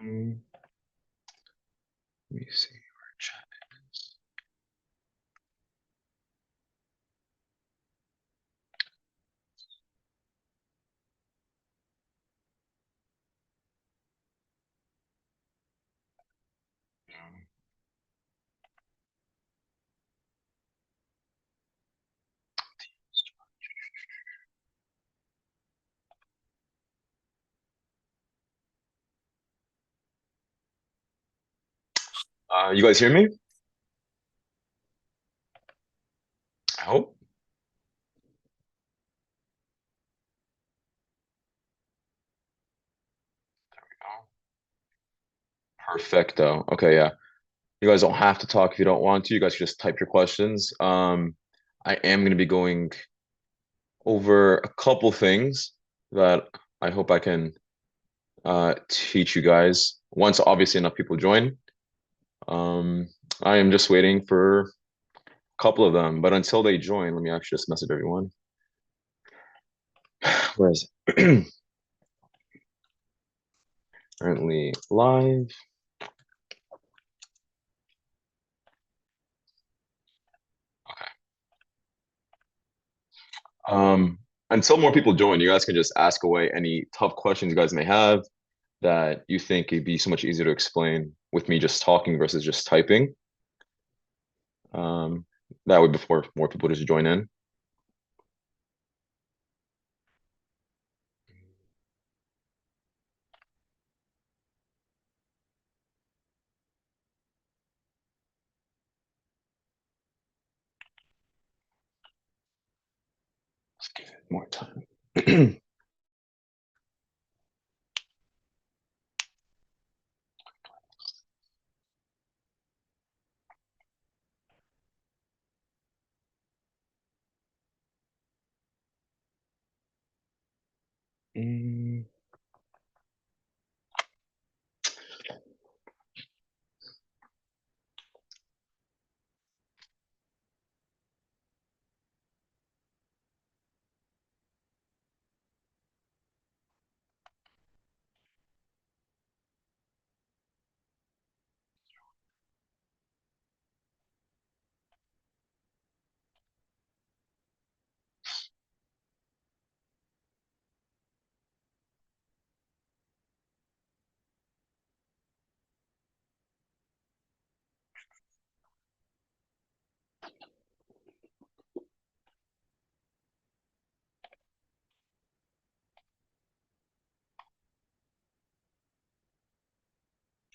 Let me see where chat is. You guys hear me? I hope. Perfecto. Okay, yeah. You guys don't have to talk if you don't want to. You guys can just type your questions. I am going to be going over a couple things that I hope I can teach you guys once obviously enough people join. Um, I am just waiting for a couple of them, but until they join, let me actually just message everyone. Where is it? Currently live. Okay. Until more people join, you guys can just ask away any tough questions you guys may have that you think it'd be so much easier to explain with me just talking versus just typing. Um, that way before more people just join in. Let's give it more time. Mm,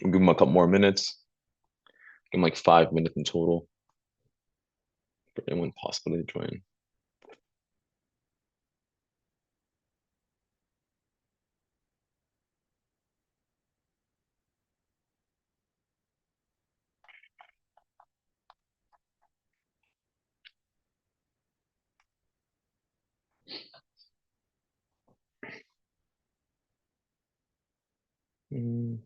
give them a couple more minutes. Give them like 5 minutes in total for anyone possibly to join. Mm,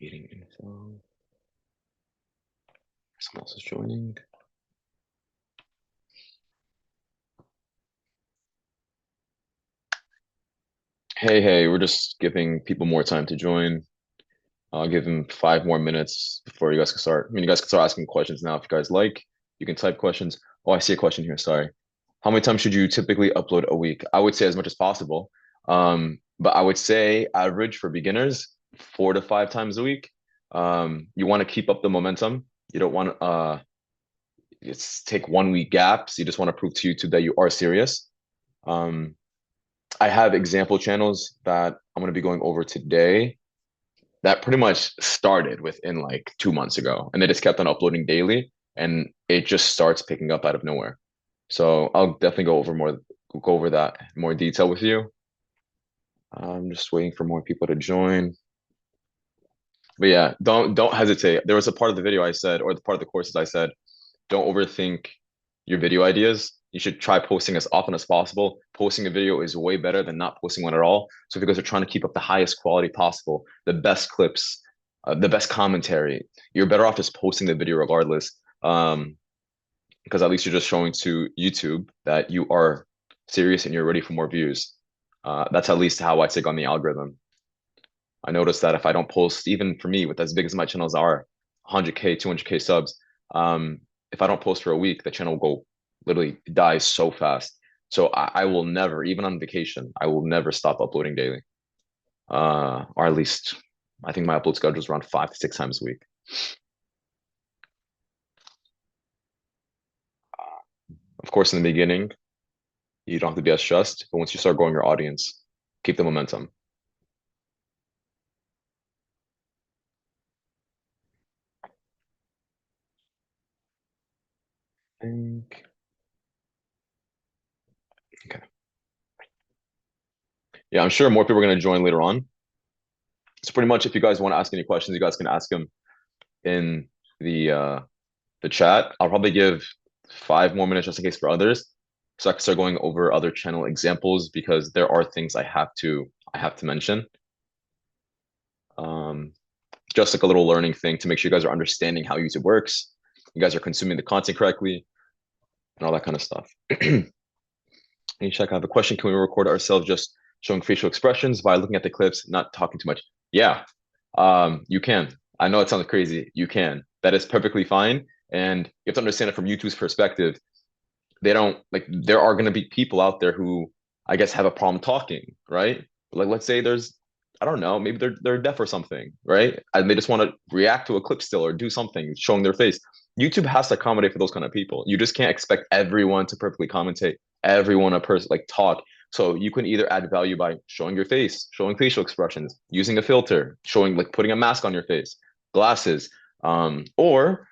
meeting info. Someone else is joining. Hey, we're just giving people more time to join. I'll give them 5 more minutes before you guys can start. I mean, you guys can start asking questions now if you guys like. You can type questions. Oh, I see a question here. Sorry. How many times should you typically upload a week? I would say as much as possible. But I would say average for beginners, 4 to 5 times a week. You want to keep up the momentum. You don't want to just take 1 week gaps. You just want to prove to YouTube that you are serious. Um, I have example channels that I'm going to be going over today that pretty much started within like 2 months ago, and they just kept on uploading daily, and it just starts picking up out of nowhere. So I'll definitely go go over that in more detail with you. I'm just waiting for more people to join. But yeah, don't hesitate. There was a part of the video I said, or the part of the courses I said, don't overthink your video ideas. You should try posting as often as possible. Posting a video is way better than not posting one at all. So if you guys are trying to keep up the highest quality possible, the best clips, the best commentary, you're better off just posting the video regardless. Because at least you're just showing to YouTube that you are serious and you're ready for more views. That's at least how I take on the algorithm. I noticed that if I don't post, even for me, with as big as my channels are, 100K, 200K subs, if I don't post for a week, the channel will go literally die so fast. So I will never, even on vacation, I will never stop uploading daily. Or at least I think my upload schedule is around 5 to 6 times a week. Of course, in the beginning, you don't have to be as stressed, but once you start growing your audience, keep the momentum. Think. Okay. Yeah, I'm sure more people are going to join later on. So pretty much, if you guys want to ask any questions, you guys can ask them in the chat. I'll probably give 5 more minutes just in case for others, so I can start going over other channel examples because there are things I have to mention. Um, just like a little learning thing to make sure you guys are understanding how YouTube works, you guys are consuming the content correctly, and all that kind of stuff. Hey, check. I have a question. Can we record ourselves just showing facial expressions by looking at the clips, not talking too much? Yeah, you can. I know it sounds crazy. You can. That is perfectly fine. And you have to understand it from YouTube's perspective. They don't like, there are going to be people out there who I guess have a problem talking, right? Like, let's say there's, I don't know, maybe they're deaf or something, right? And they just want to react to a clip still or do something showing their face. YouTube has to accommodate for those kind of people. You just can't expect everyone to perfectly commentate, everyone a person like talk. So you can either add value by showing your face, showing facial expressions, using a filter, showing like putting a mask on your face, glasses, or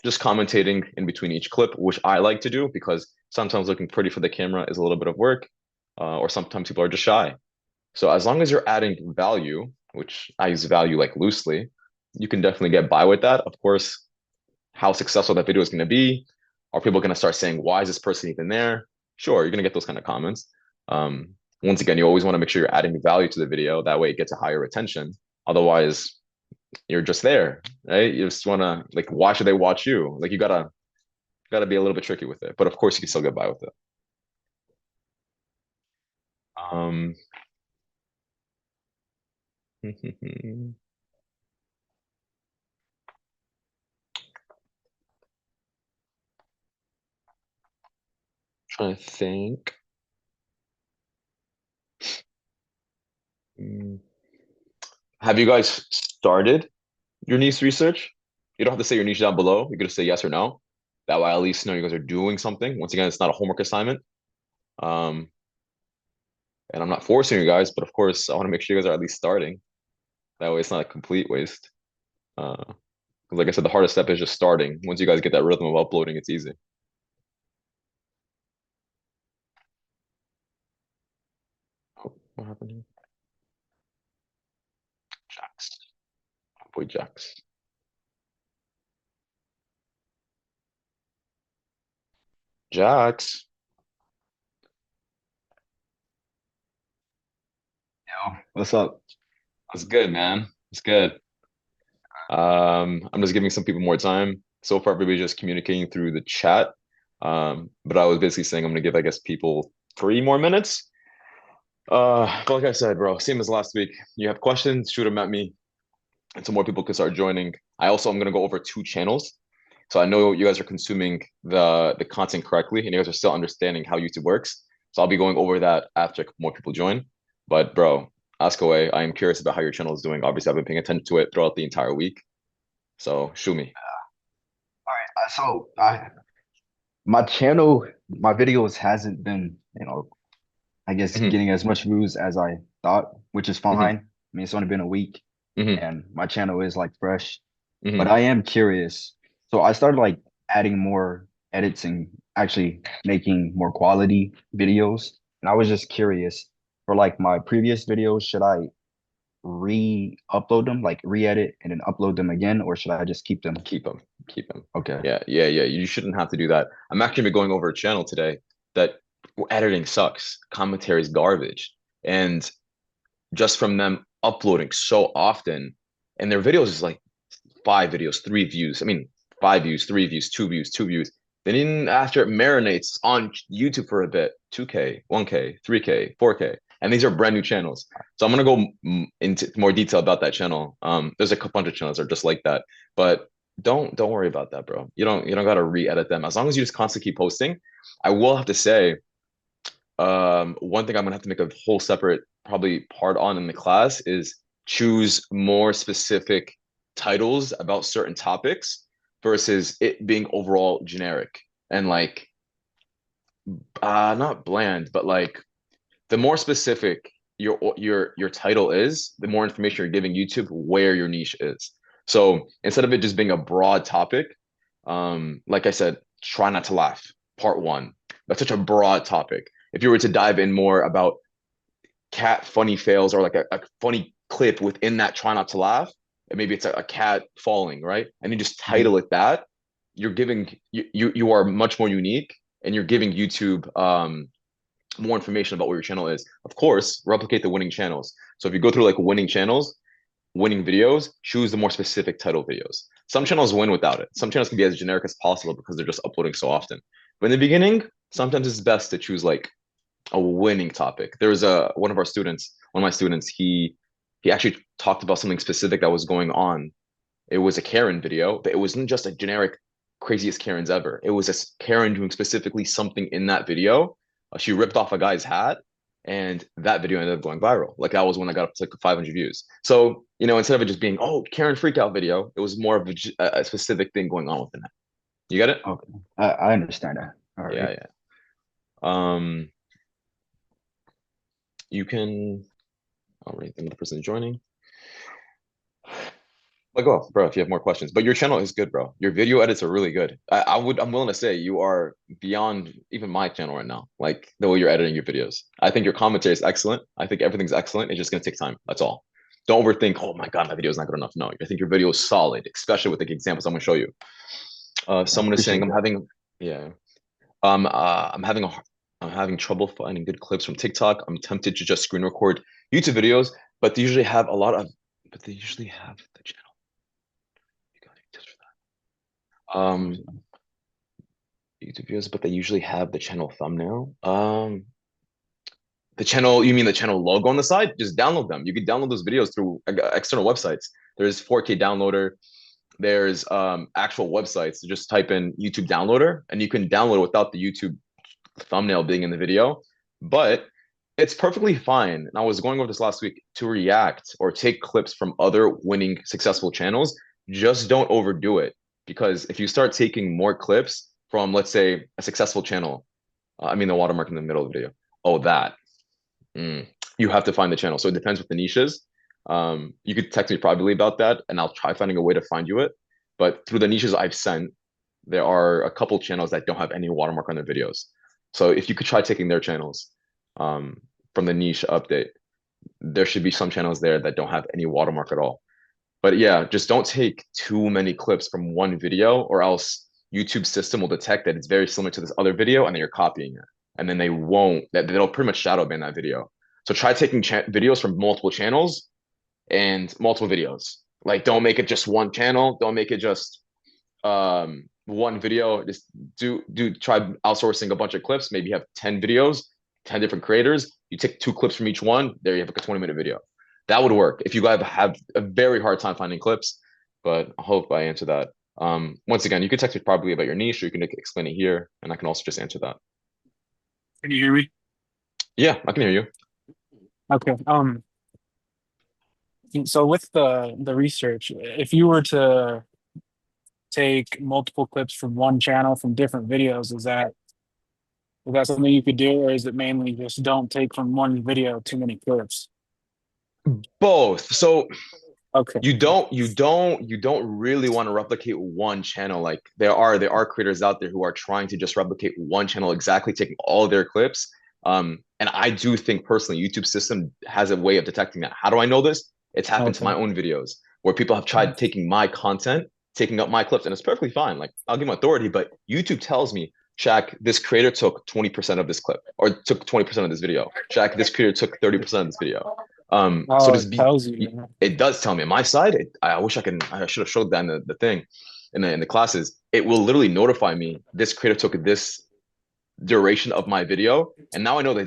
just commentating in between each clip, which I like to do because sometimes looking pretty for the camera is a little bit of work, or sometimes people are just shy. So as long as you're adding value, which I use value like loosely, you can definitely get by with that. Of course, how successful that video is going to be, are people going to start saying, why is this person even there? Sure, you're going to get those kind of comments. Once again, you always want to make sure you're adding value to the video. That way it gets a higher attention. Otherwise, you're just there, right? You just want to like, why should they watch you? Like, you gotta be a little bit tricky with it, but of course you can still get by with it. Um, trying to think. Mm, have you guys started your niche research? You don't have to say your niche down below. You can just say yes or no. That way, I at least know you guys are doing something. Once again, it's not a homework assignment. Um, and I'm not forcing you guys, but of course, I want to make sure you guys are at least starting. That way, it's not a complete waste. 'Cause like I said, the hardest step is just starting. Once you guys get that rhythm of uploading, it's easy. Oh, what happened here? Jax. Oh, boy, Jax. Jax. Yo, what's up? That's good, man. It's good. I'm just giving some people more time. So far, everybody's just communicating through the chat. But I was basically saying I'm gonna give, I guess, people 3 more minutes. But like I said, bro, same as last week. You have questions, shoot them at me, and so more people can start joining. I'm gonna go over 2 channels. So I know you guys are consuming the content correctly, and you guys are still understanding how YouTube works. So I'll be going over that after more people join. But bro, ask away. I am curious about how your channel is doing. Obviously, I've been paying attention to it throughout the entire week. So shoot me. All right, my channel, my videos hasn't been, I guess Hmm. getting as much views as I thought, which is Hmm. fine. I mean, it's only been a week Hmm. and my channel is like fresh, but Hmm. I am curious. So I started like adding more edits and actually making more quality videos. and I was just curious for like my previous videos, should I re-upload them, like re-edit and then upload them again, or should I just keep them? Keep them, keep them. Okay. Yeah. You shouldn't have to do that. I'm actually been going over a channel today that editing sucks, commentary is garbage, and just from them uploading so often, and their videos is like 5 videos, 3 views. I mean, 5 views, 3 views, 2 views, 2 views. Then even after it marinates on YouTube for a bit, 2K, 1K, 3K, 4K, and these are brand new channels. So I'm gonna go into more detail about that channel. There's a bunch of channels that are just like that, but don't worry about that, bro. You don't gotta re-edit them as long as you just constantly keep posting. I will have to say, one thing I'm gonna have to make a whole separate probably part on in the class is choose more specific titles about certain topics versus it being overall generic and like not bland, but like the more specific your title is, the more information you're giving YouTube where your niche is. So instead of it just being a broad topic, like I said, try not to laugh. Part one. That's such a broad topic. If you were to dive in more about cat funny fails or like a funny clip within that try not to laugh, and maybe it's a cat falling, right? And you just Mhm. title it that, you're giving you are much more unique and you're giving YouTube more information about what your channel is. Of course, replicate the winning channels. So if you go through like winning channels, winning videos, choose the more specific title videos. Some channels win without it. Some channels can be as generic as possible because they're just uploading so often. But in the beginning, sometimes it's best to choose like a winning topic. There's a one of my students, he actually talked about something specific that was going on. It was a Karen video, but it wasn't just a generic craziest Karens ever. It was a Karen doing specifically something in that video. She ripped off a guy's hat, and that video ended up going viral. Like that was when I got up to like 500 views. So instead of it just being Karen freakout video, it was more of a specific thing going on within it. You get it? Okay. I understand that. All Yeah, right. yeah. Um, you can. All right, another person joining. Like, oh, bro, if you have more questions, but your channel is good, bro. Your video edits are really good. I'm willing to say you are beyond even my channel right now. Like the way you're editing your videos. I think your commentary is excellent. I think everything's excellent. It's just gonna take time. That's all. Don't overthink. Oh my god, my video is not good enough. No, I think your video is solid, especially with the examples I'm gonna show you. Okay. I Someone is saying appreciate I'm that. having, yeah, I'm having I'm having trouble finding good clips from TikTok. I'm tempted to just screen record YouTube videos, but they usually have a lot of, but they usually have the channel. You got tips for that. YouTube videos, but they usually have the channel thumbnail. The channel, you mean the channel logo on the side? Just download them. You can download those videos through external websites. There's 4K downloader. There's actual websites. Just type in YouTube downloader, and you can download it without the YouTube thumbnail being in the video. But it's perfectly fine. And I was going over this last week to react or take clips from other winning successful channels. Just don't overdo it because if you start taking more clips from, let's say, a successful channel, I mean the watermark in the middle of the video. Oh, that mm, you have to find the channel. So it depends what the niche is. You could text me privately about that, and I'll try finding a way to find you it. But through the niches I've sent, there are a couple channels that don't have any watermark on their videos. So if you could try taking their channels um, from the niche update, there should be some channels there that don't have any watermark at all. But yeah, just don't take too many clips from one video, or else YouTube system will detect that it's very similar to this other video, and then you're copying it, and then they won't. That they'll pretty much shadow ban that video. So try taking videos from multiple channels and multiple videos. Like, don't make it just one channel. Don't make it just one video. Just try outsourcing a bunch of clips. Maybe you have 10 videos, 10 different creators. You take 2 clips from each one. There you have like a 20-minute video. That would work if you guys have a very hard time finding clips. But I hope I answer that. Once again, you can text me probably about your niche, or you can explain it here, and I can also just answer that. Can you hear me? Yeah, I can hear you. Okay. So with the research, if you were to take multiple clips from one channel from different videos, is that something you could do, or is it mainly just don't take from one video too many clips? Both. So Okay. you don't really want to replicate one channel. Like there are creators out there who are trying to just replicate one channel exactly, taking all their clips. And I do think personally, YouTube system has a way of detecting that. How do I know this? It's happened to Okay. my own videos where people have tried taking my content, taking up my clips, and it's perfectly fine. Like I'll give them authority, but YouTube tells me, Shaq, this creator took 20% of this clip or took 20% of this video. Shaq, this creator took 30% of this video. So Oh, just it be, tells you. it does tell me on my side. I wish I should have showed that in the thing in the classes. It will literally notify me this creator took this duration of my video, and now I know they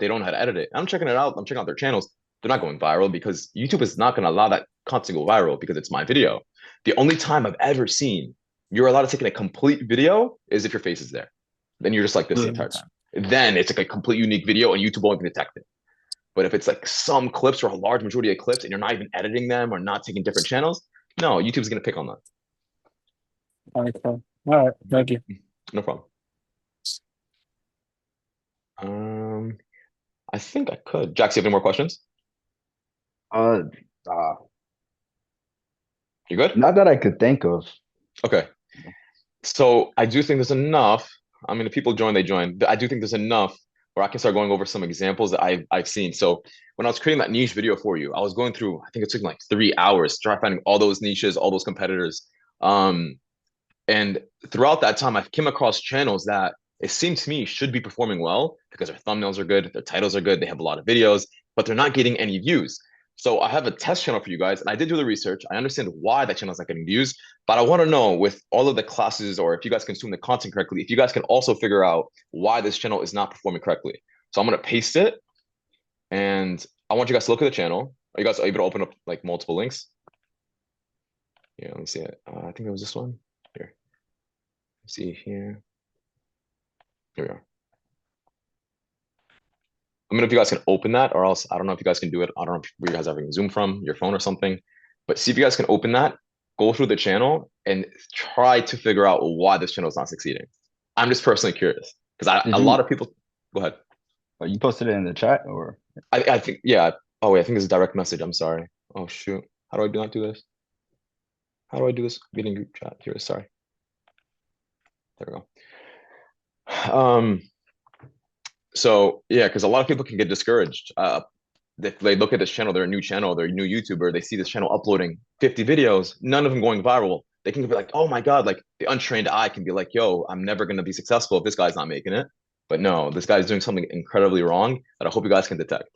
don't know how to edit it. I'm checking it out. I'm checking out their channels. They're not going viral because YouTube is not going to allow that content to go viral because it's my video. The only time I've ever seen you're allowed to take in a complete video is if your face is there. Then you're just like this the Yeah. entire time. Then it's like a complete unique video, and YouTube won't even detect it. But if it's like some clips or a large majority of clips, and you're not even editing them or not taking different channels, no, YouTube's going to pick on that. Okay. All right. Thank you. No problem. Um, I think I could. Jax, you have any more questions? Uh, uh, You good? not that I could think of. Okay. So I do think there's enough. I mean, if people join, they join. I do think there's enough where I can start going over some examples that I've seen. So when I was creating that niche video for you, I was going through, I think it took like 3 hours to try finding all those niches, all those competitors. Um, and throughout that time, I came across channels that it seemed to me should be performing well because their thumbnails are good, their titles are good, they have a lot of videos, but they're not getting any views. So I have a test channel for you guys, and I did do the research. I understand why that channel is not getting views, but I want to know with all of the classes, or if you guys consume the content correctly, if you guys can also figure out why this channel is not performing correctly. So I'm gonna paste it, and I want you guys to look at the channel. Are you guys able to open up like multiple links? Yeah, let me see it. I think it was this one. Here, see here. Here we are. I mean, if you guys can open that, or else I don't know if you guys can do it. I don't know where you guys are having Zoom from, your phone or something. But see if you guys can open that, go through the channel, and try to figure out why this channel is not succeeding. I'm just personally curious because Did a lot you of people. Go ahead. you posted it in the chat or? I think yeah. Oh wait, I think it's a direct message. I'm sorry. Oh shoot. How do I do not do this? How do I do this? Meeting group chat here. Sorry. There we go. So yeah, because a lot of people can get discouraged. They look at this channel, they're a new channel, they're a new YouTuber, they see this channel uploading 50 videos, none of them going viral. They can be like, oh my God, like the untrained eye can be like, yo, I'm never gonna be successful if this guy's not making it. But no, this guy's doing something incredibly wrong that I hope you guys can detect.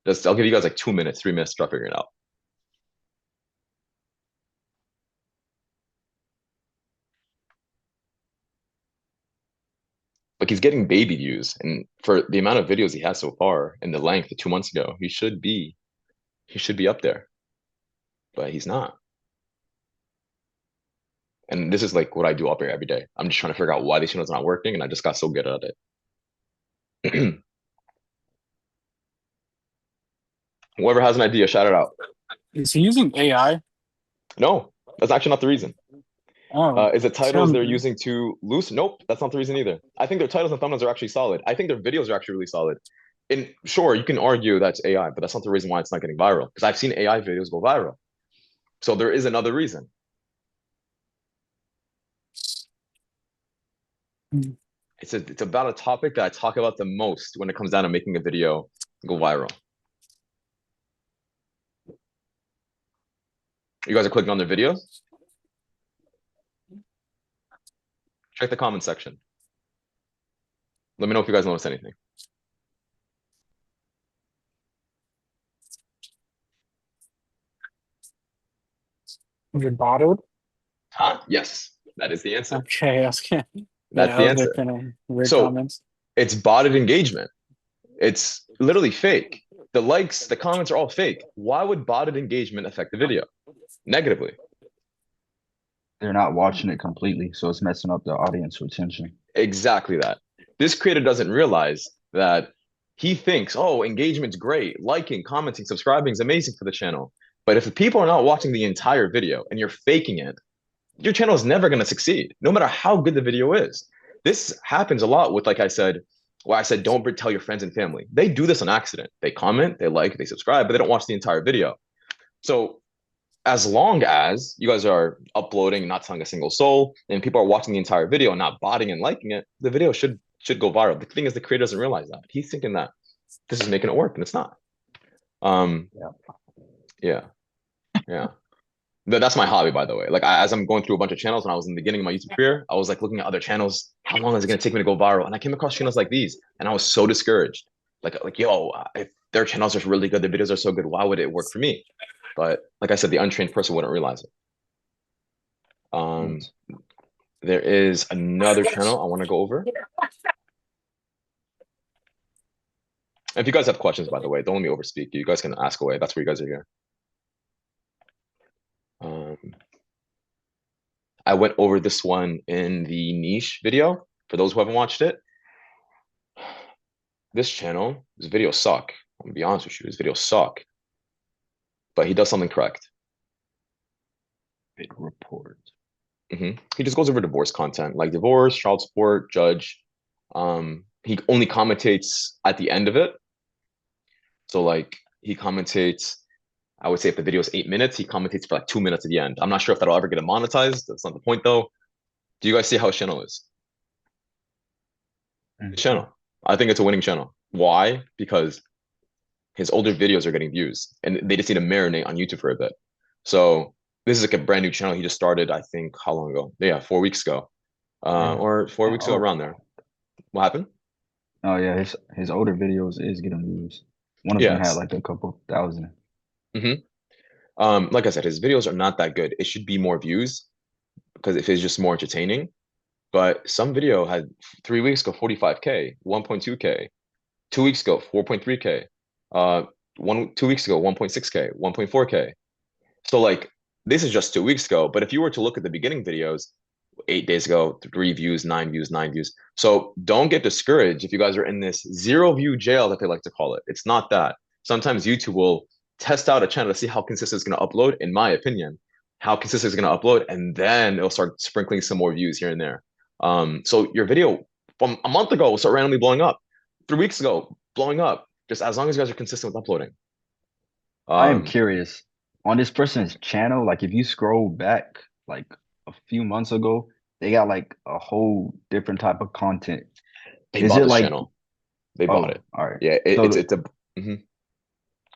Just I'll give you guys like 2 minutes, 3 minutes to try figuring it out. Like he's getting baby views, and for the amount of videos he has so far and the length of 2 months ago, he should be up there, but he's not. And this is like what I do up here every day. I'm just trying to figure out why this channel's not working, and I just got so good at it. Whoever has an idea, shout it out. Is he using AI? No, that's actually not the reason. Oh, Is it titles sounds. they're using too loose? Nope, that's not the reason either. I think their titles and thumbnails are actually solid. I think their videos are actually really solid. And sure, you can argue that's AI, but that's not the reason why it's not getting viral. Because I've seen AI videos go viral. So there is another reason. It's about a topic that I talk about the most when it comes down to making a video go viral. You guys are clicking on their video? Check the comment section. Let me know if you guys notice anything. Is it bottled? Huh? Yes, that is the answer. Okay, I was gonna, That's yeah, the those are answer. kind of weird So comments. it's botted engagement. It's literally fake. The likes, the comments are all fake. Why would botted engagement affect the video negatively? They're not watching it completely, so it's messing up the audience retention. Exactly that. This creator doesn't realize that he thinks, oh, engagement's great. Liking, commenting, subscribing is amazing for the channel. But if the people are not watching the entire video and you're faking it, your channel is never going to succeed, no matter how good the video is. This happens a lot with, like I said, where I said, don't tell your friends and family. They do this on accident. They comment, they like, they subscribe, but they don't watch the entire video. So as long as you guys are uploading, not telling a single soul, and people are watching the entire video and not botting and liking it, the video should should go viral. The thing is, the creator doesn't realize that. He's thinking that this is making it work, and it's not. Yeah. Yeah, yeah. That's my hobby, by the way. Like as I'm going through a bunch of channels, when I was in the beginning of my YouTube career, I was like looking at other channels. How long is it gonna take me to go viral? And I came across channels like these, and I was so discouraged. Like yo, if their channels are really good, their videos are so good, why would it work for me? But like I said, the untrained person wouldn't realize it. Um, Yes. there is another channel I want to go over. If you guys have questions, by the way, don't let me overspeak. You guys can ask away. That's where you guys are here. Um, I went over this one in the niche video. For those who haven't watched it, this channel, his videos suck. I'm gonna be honest with you, his videos suck. But he does something correct. Bit report. He just goes over divorce content, like divorce, child support, judge. He only commentates at the end of it. So like he commentates, I would say if the video is 8 minutes, he commentates for like 2 minutes at the end. I'm not sure if that'll ever get monetized. That's not the point though. Do you guys see how his channel is? His Mhm. channel. I think it's a winning channel. Why? Because his older videos are getting views and they just need to marinate on YouTube for a bit. So this is like a brand new channel. He just started, I think, how long ago? Yeah, 4 weeks ago. Yeah. Or 4 weeks ago, Oh, around there. What happened? oh yeah, his older videos is getting views. One of them had Yes. like a couple thousand. hmm like I said, his videos are not that good. It should be more views because if it's just more entertaining. But some video had 3 weeks ago 45K, 1.2K, 2 weeks ago 4.3K, 2 weeks ago 1.6K, 1.4K. So like this is just 2 weeks ago. But if you were to look at the beginning videos, 8 days ago, 3 views, 9 views, 9 views. So don't get discouraged if you guys are in this zero view jail that they like to call it. It's not that. Sometimes YouTube will test out a channel to see how consistent it's going to upload, in my opinion, how consistent it's going to upload, and then it'll start sprinkling some more views here and there. So your video from a month ago will start randomly blowing up. 3 weeks ago, blowing up. Just as long as you guys are consistent with uploading. I am Um, curious on this person's channel. Like, if you scroll back like a few months ago, they got like a whole different type of content. they Is bought it this like, channel. They bought oh, it. all right. Yeah, So it's a. Mhm.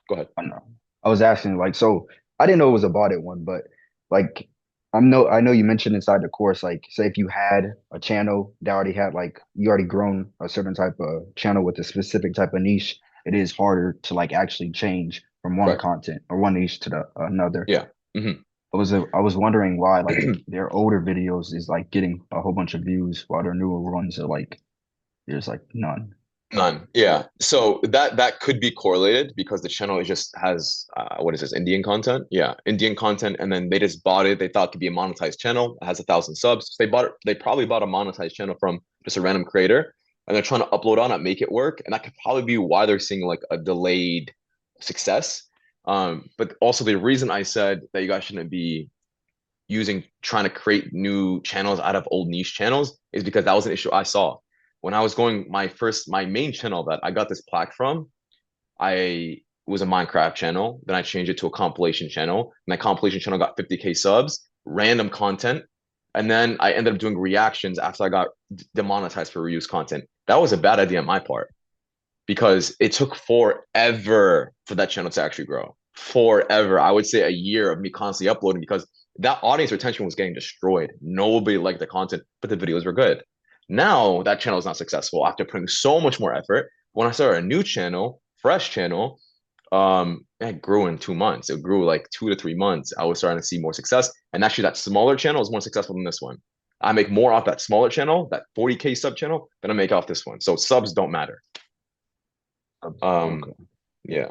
Go ahead. I know. I was asking like, so I didn't know it was a botted one, but like I know you mentioned inside the course, like say if you had a channel that already had like you already grown a certain type of channel with a specific type of niche, it is harder to like actually change from one Correct. content or one niche to the another. Yeah. hmm I was wondering why like their older videos is like getting a whole bunch of views while their newer ones are like there's like none. None. Yeah. So that could be correlated because the channel is just has what is this, Indian content? Yeah, Indian content, and then they just bought it. They thought it could be a monetized channel. It has 1,000 subs. So they bought it. They probably bought a monetized channel from just a random creator, and they're trying to upload on it, make it work, and that could probably be why they're seeing like a delayed success. But also the reason I said that you guys shouldn't be trying to create new channels out of old niche channels is because that was an issue I saw when I was going my main channel that I got this plaque from. I was a Minecraft channel, then I changed it to a compilation channel, and that compilation channel got 50K subs, random content, and then I ended up doing reactions after I got demonetized for reuse content. That was a bad idea on my part because it took forever for that channel to actually grow. Forever. I would say a year of me constantly uploading because that audience retention was getting destroyed. Nobody liked the content, but the videos were good. Now that channel is not successful after putting so much more effort. When I started a new channel, fresh channel, it grew in 2 months. It grew like 2 to 3 months. I was starting to see more success. And actually, that smaller channel is more successful than this one. I make more off that smaller channel, that 40K sub channel, than I make off this one. So subs don't matter. Um, Okay. yeah.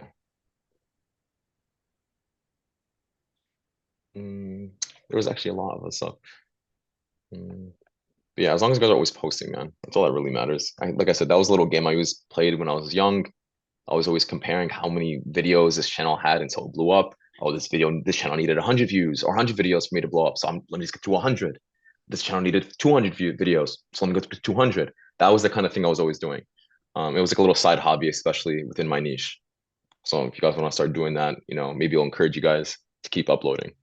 Mm, there was actually a lot of us up. Mm, but yeah, as long as you guys are always posting, man, that's all that really matters. Like I said, that was a little game I used played when I was young. I was always comparing how many videos this channel had until it blew up. Oh, this channel needed 100 views or 100 videos for me to blow up. So let me just get to 100. This channel needed 200 videos. So let me go to 200. That was the kind of thing I was always doing. It was like a little side hobby, especially within my niche. So if you guys want to start doing that, maybe I'll encourage you guys to keep uploading.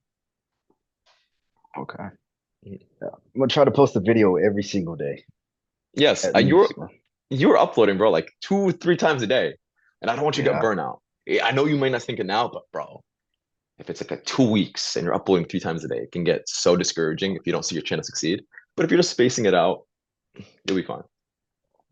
Okay. Yeah. I'm gonna try to post a video every single day, Yes, at least. you're uploading, bro, like 2, 3 times a day, and I don't want you to get Yeah, burnout. I know you might not think it now, but bro, if it's like a 2 weeks and you're uploading 3 times a day, it can get so discouraging if you don't see your chance succeed. But if you're just spacing it out, you'll be fine.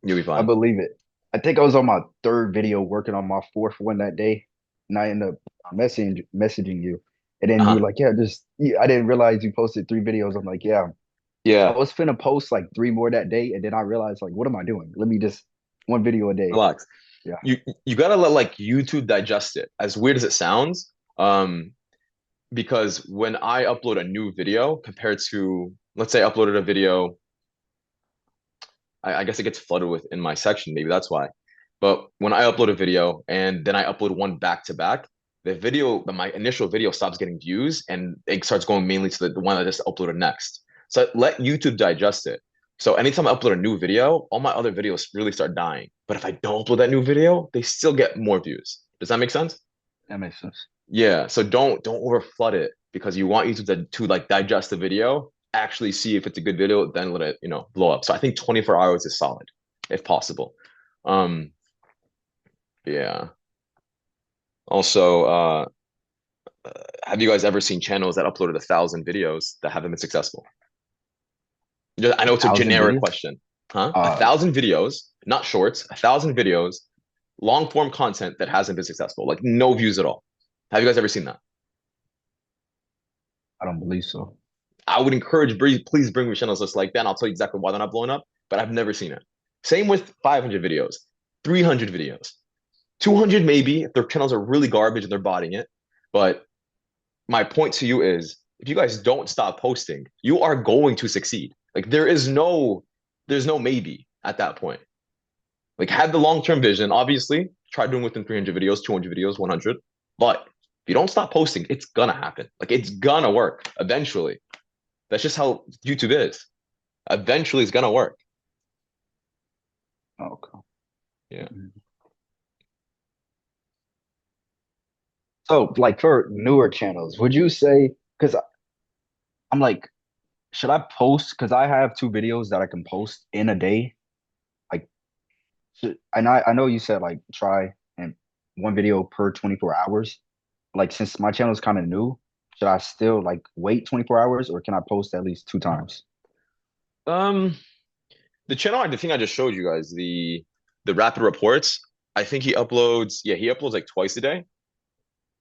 You'll be I fine. believe it. I think I was on my third video working on my fourth one that day, and I ended up messaging you, and then you were Uh-huh. like, "Yeah, just yeah, I didn't realize you posted 3 videos." I'm like, "Yeah." I Yeah, was finna post like 3 more that day, and then I realized like, what am I doing? Let me just one video a day. relax. Yeah, You you gotta let like YouTube digest it. As weird as it sounds, because when I upload a new video compared to, let's say I uploaded a video, I guess it gets flooded with in my section. Maybe that's why. But when I upload a video and then I upload one back to back, my initial video stops getting views and it starts going mainly to the one I just uploaded next. So let YouTube digest it. So anytime I upload a new video, all my other videos really start dying. But if I don't upload that new video, they still get more views. Does that make sense? that makes sense. Yeah. So don't over flood it because you want YouTube to like digest the video, actually see if it's a good video, then let it, blow up. So I think 24 hours is solid, if possible. Um, yeah. Also, have you guys ever seen channels that uploaded 1,000 videos that haven't been successful? I A know it's a thousand generic videos. question, huh? A Uh, thousand videos, not shorts, 1,000 videos, long form content that hasn't been successful, like no views at all. Have you guys ever seen that? I don't believe so. I would encourage, please bring me channels just like that. And I'll tell you exactly why they're not blowing up, but I've never seen it. Same with 500 videos, 300 videos, 200 maybe if their channels are really garbage and they're botting it. But my point to you is if you guys don't stop posting, you are going to succeed. Like there's no maybe at that point. Like have the long-term vision, obviously, try doing within 300 videos, 200 videos, 100. But if you don't stop posting, it's gonna happen. Like it's gonna work eventually. That's just how YouTube is. Eventually, it's gonna work. Okay. Yeah. So, like for newer channels, would you say? Because I'm like, should I post? Because I have 2 videos that I can post in a day. Like, and I know you said like try and one video per 24 hours. Like, since my channel is kind of new, should I still like wait 24 hours or can I post at least 2 times? Um, the thing I just showed you guys, the rapid reports. I think he uploads like twice a day.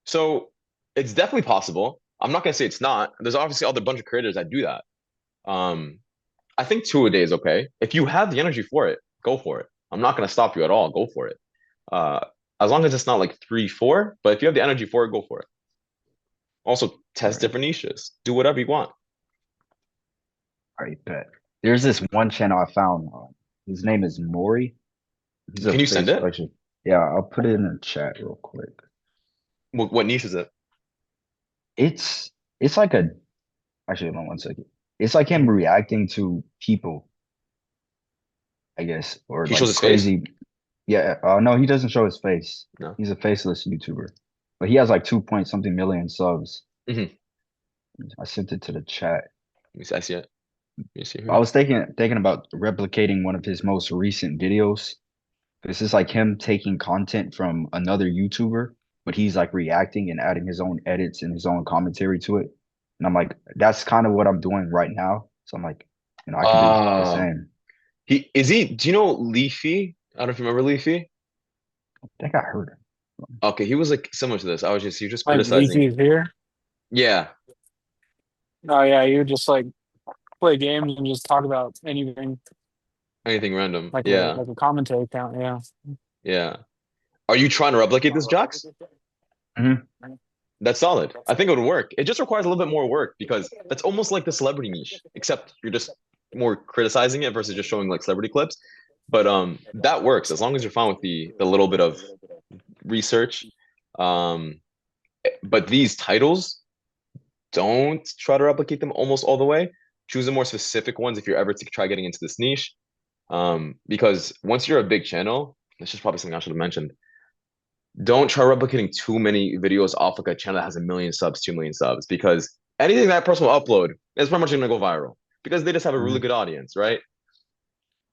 So it's definitely possible. I'm not gonna say it's not. There's obviously other bunch of creators that do that. Um, I think 2 a day is okay. If you have the energy for it, go for it. I'm not gonna stop you at all. Go for it. Uh, as long as it's not like 3, 4. But if you have the energy for it, go for it. Also, All test right, different niches. Do whatever you want. all right, bet. There's this one channel I found. His name is Maury. He's a Can you send face. it? Actually, yeah, I'll put it in the chat real quick. What niche is it? It's it's like a actually, hold on 1 second. It's like him reacting to people, I guess, or He shows like his face? crazy. Yeah, no, he doesn't show his face. No. He's a faceless YouTuber, but he has like 2 point something million subs. Mm-hmm. I sent it to the chat. Let me see. I see it. Let me see I here. was thinking about replicating one of his most recent videos. This is like him taking content from another YouTuber, but he's like reacting and adding his own edits and his own commentary to it. And I'm like, that's kind of what I'm doing right now. So I'm like, I could do the Uh same. do you know Leafy? I don't know if you remember Leafy. I think I heard him. Okay, he was like similar to this. He was just Like criticizing. Leafy is here. Yeah, Oh yeah, you would just like play games and just talk about anything, anything random. like a Yeah, commentary account. Yeah. yeah. Are you trying to replicate this, Jax? Mhm. That's solid. I think it would work. It just requires a little bit more work because that's almost like the celebrity niche, except you're just more criticizing it versus just showing like celebrity clips. But that works as long as you're fine with the little bit of research. Um, but these titles, don't try to replicate them almost all the way. Choose the more specific ones if you're ever to try getting into this niche. Because once you're a big channel, this is probably something I should have mentioned. Don't try replicating too many videos off like a channel that has 1 million subs, 2 million subs, because anything that person will upload is pretty much gonna go viral because they just have a really Mhm. good audience, right?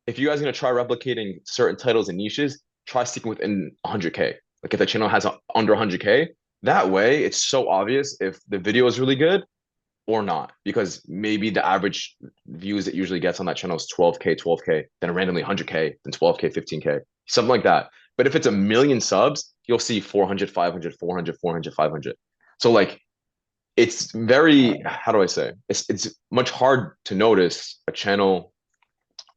if you guys are gonna try replicating certain titles and niches, try sticking within 100K. Like if the channel has under 100K, that way it's so obvious if the video is really good or not, because maybe the average views it usually gets on that channel is 12K, 12K, then randomly 100K, then 12K, 15K, something like that. But if it's a million subs, you'll see 400, 500, 400, 400, 500. So like it's very, how do I say? It's much hard to notice a channel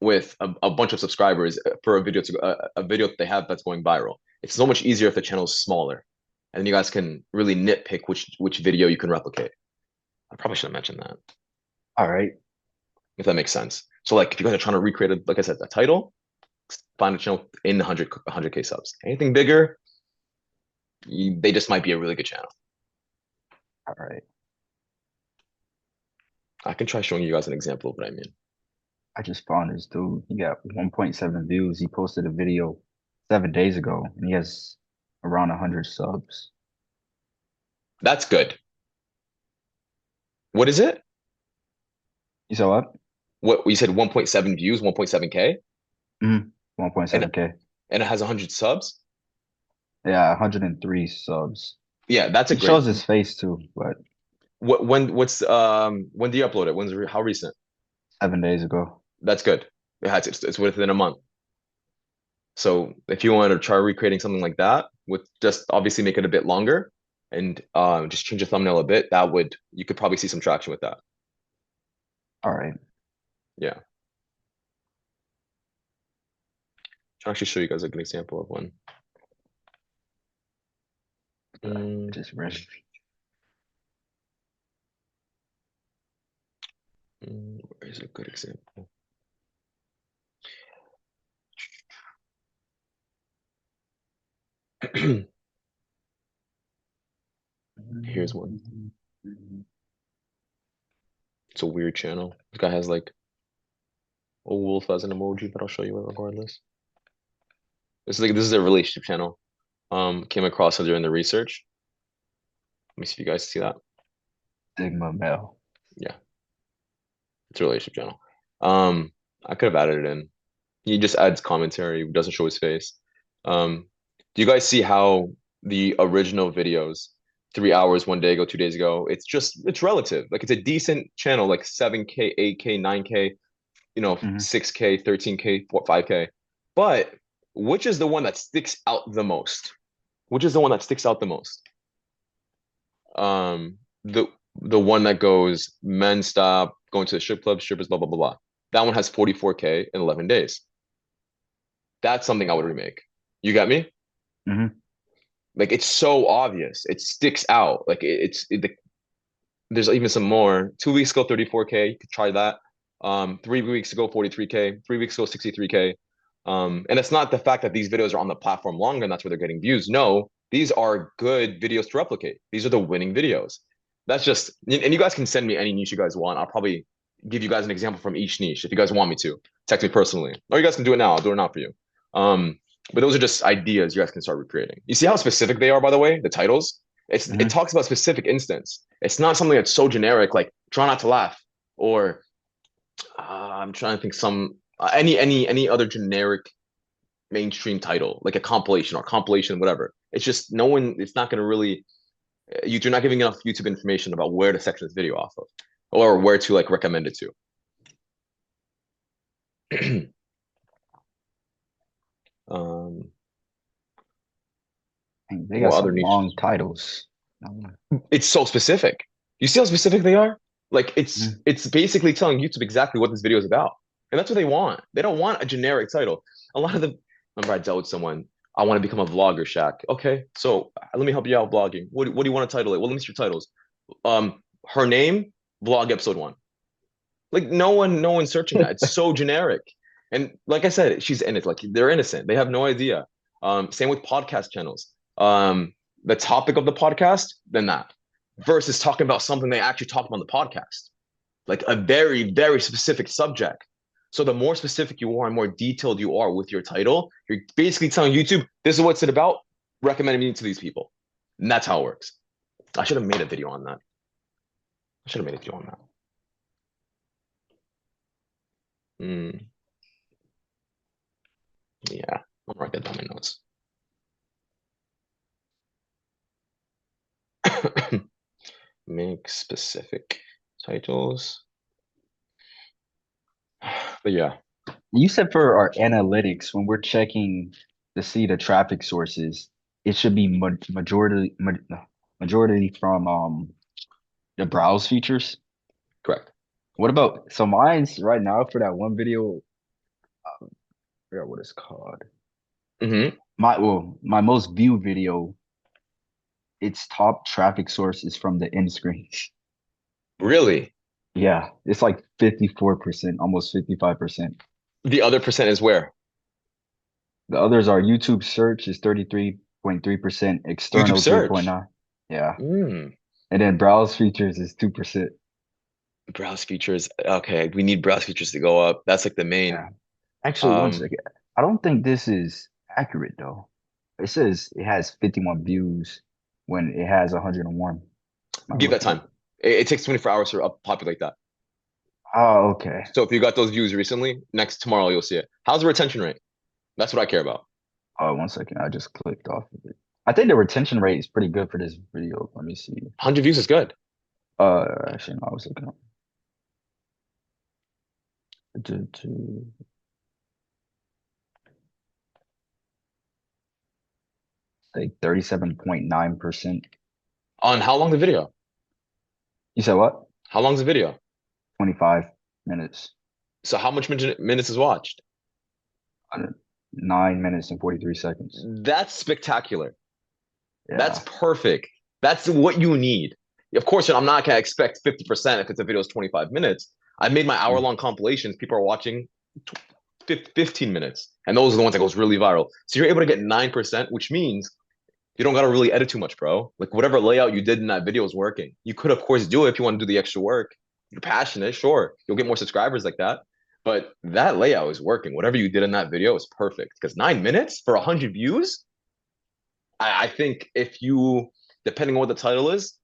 with a bunch of subscribers for a video that they have that's going viral. It's so much easier if the channel is smaller, and then you guys can really nitpick which video you can replicate. I probably should have mentioned that, All right. if that makes sense. So like if you guys are trying to recreate like I said, a title, find a channel in the 100K subs. Anything bigger, they just might be a really good channel. All right. I can try showing you guys an example of what I mean. I just found this dude. He got 1.7 views. He posted a video 7 days ago, and he has around 100 subs. That's good. What is it? You saw what? What you said 1.7 views, 1.7K, Mm-hmm. and 1.7K. and it has 100 subs? Yeah, 103 subs. Yeah, that's a He great. shows his face too, but When do you upload it? How recent? 7 days ago. That's good. It's within a month. So if you wanted to try recreating something like that with just obviously make it a bit longer and just change the thumbnail a bit, you could probably see some traction with that. All right. Yeah. I'll actually show you guys like an example of one. Just ready. Where is a good example? Here's one. It's a weird channel. This guy has like a wolf as an emoji, but I'll show you it regardless. This is a relationship channel. Came across it during the research. Let me see if you guys see that. Sigma male. Yeah, it's a relationship channel. I could have added it in. He just adds commentary, doesn't show his face. Do you guys see how the original videos, 3 hours, 1 day ago, 2 days ago, it's relative. Like it's a decent channel, like 7K, 8K, 9K, Hmm. 6K, 13K, 5K. But which is the one that sticks out the most? Which is the one that sticks out the most? Um, the the one that goes men stop going to the strip club, strippers, blah blah blah blah. That one has 44K in 11 days. That's something I would remake. You got me? Hmm. Like it's so obvious. It sticks out. Like there's even some more. 2 weeks ago, 34K. You could try that. 3 weeks ago, 43K. 3 weeks ago, 63K. And it's not the fact that these videos are on the platform longer and that's where they're getting views. No, these are good videos to replicate. These are the winning videos. That's just, and you guys can send me any niche you guys want. I'll probably give you guys an example from each niche if you guys want me to. Text me personally, or you guys can do it now. I'll do it now for you. Um, but those are just ideas you guys can start recreating. You see how specific they are, by the way, the titles? It Hmm. talks about specific instance. It's not something that's so generic, like try not to laugh, or I'm trying to think some any other generic mainstream title, like a compilation or compilation, whatever. It's just no one. It's not going to really. You're not giving enough YouTube information about where to section this video off of, or where to like recommend it to. um, They got what other some niches? long titles. Mhm. It's so specific. You see how specific they are? Like it's basically telling YouTube exactly what this video is about. And that's what they want. They don't want a generic title. A lot of the remember I dealt with someone, I want to become a vlogger, Shaq. Okay, so let me help you out vlogging. What do you want to title it? Well, let me see your titles. Her name, vlog episode 1. Like no one's searching that. It's so generic. And like I said, she's in it. Like they're innocent. They have no idea. Same with podcast channels. The topic of the podcast, then that. Versus talking about something they actually talked about on the podcast. Like a very, very specific subject. So the more specific you are and more detailed you are with your title, you're basically telling YouTube, this is what's it about. Recommend me to these people. And that's how it works. I should have made a video on that. I should have made a video on that. mark that down my notes. Make specific titles. But yeah. You said for our analytics, when we're checking to see the traffic sources, it should be majority from the browse features. Correct. What about so mine's right now for that one video, I forgot what it's called. Mm-hmm. My most viewed video, its top traffic source is from the end screen. Really? Yeah, it's like 54%, almost 55%. The other percent is where? The others are YouTube search is 33.3%, YouTube external search. 3.9. Yeah. Mm. And then browse features is 2%. Browse features. Okay, we need browse features to go up. That's like the main. Yeah. Actually, one Um, second. I don't think this is accurate though. It says it has 51 views when it has 101. Am I give that looking time. at? It takes 24 hours to populate that. Oh, okay. So if you got those views recently, next tomorrow you'll see it. How's the retention rate? That's what I care about. Oh, one second. I just clicked off of it. I think the retention rate is pretty good for this video. Let me see. 100 views is good. Actually, no, I was looking up. Like 37.9%. On how long the video? You said what? How long's the video? 25 minutes. So how much minutes is watched? 9 minutes and 43 seconds. That's spectacular. That's Yeah. perfect. That's what you need. Of course, I'm not gonna expect 50% if it's a video is 25 minutes. I made my Mm. hour-long compilations. People are watching 15 minutes, and those are the ones that goes really viral. So you're able to get 9%, which means you don't gotta really edit too much, bro. Like whatever layout you did in that video is working. You could, of course, do it if you want to do the extra work. You're passionate, sure. You'll get more subscribers like that. But that layout is working. Whatever you did in that video is perfect. Because 9 minutes for 100 views, I think if you, depending on what the title is,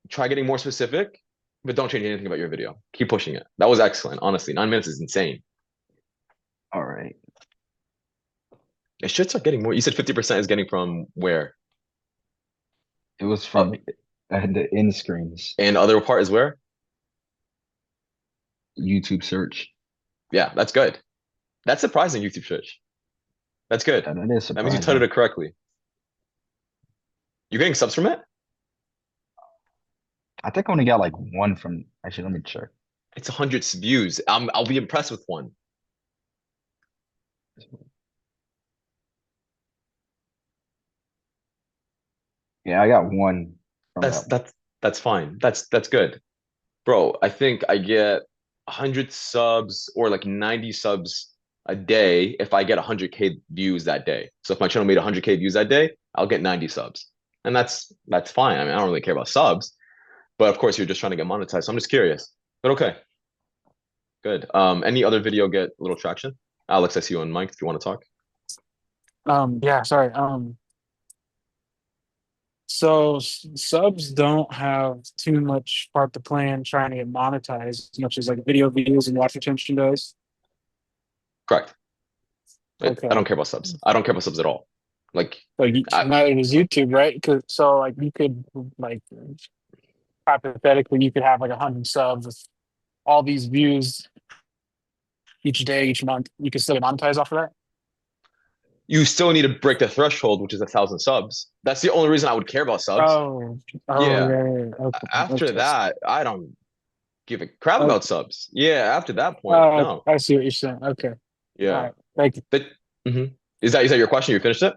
try getting more specific, but don't change anything about your video. Keep pushing it. That was excellent. Honestly, 9 minutes is insane. All right. It should start getting more. You said 50% is getting from where? It was Uh, from the end screens, and other part is where? YouTube search. Yeah, that's good. That's surprising, YouTube search. That's good. And it is That means you titled surprising. it correctly. You getting subs from it? I think I only got like one from, actually, let me check. It's 100 views. I'll be impressed with one. Yeah, I got one from That's that one. that's that's fine. That's good. Bro, I think I get 100 subs or like 90 subs a day if I get 100K views that day. So if my channel made 100K views that day, I'll get 90 subs. And that's fine. I mean, I don't really care about subs, but of course you're just trying to get monetized. So I'm just curious. But okay, good. Any other video get a little traction? Alex, I see you on mic if you want to talk. Yeah, sorry. So subs don't have too much part to play in trying to get monetized as much as like video views and watch retention does. Correct. I Okay. don't care about subs. I don't care about subs at all. Like, Like I, neither does YouTube, right? Because so like you could like hypothetically you could have like 100 subs with all these views each day, each month. You could still get monetized off of that. you still need to break the threshold, which is 1,000 subs. That's the only reason I would care about subs. Oh, oh Yeah. yeah, yeah, yeah. Okay, After okay. that, I don't give a crap about Okay. subs. Yeah. After that point, no. I see what you're saying. Okay. All Yeah. right. Thank you. But mhm. Is that your question? You finished it?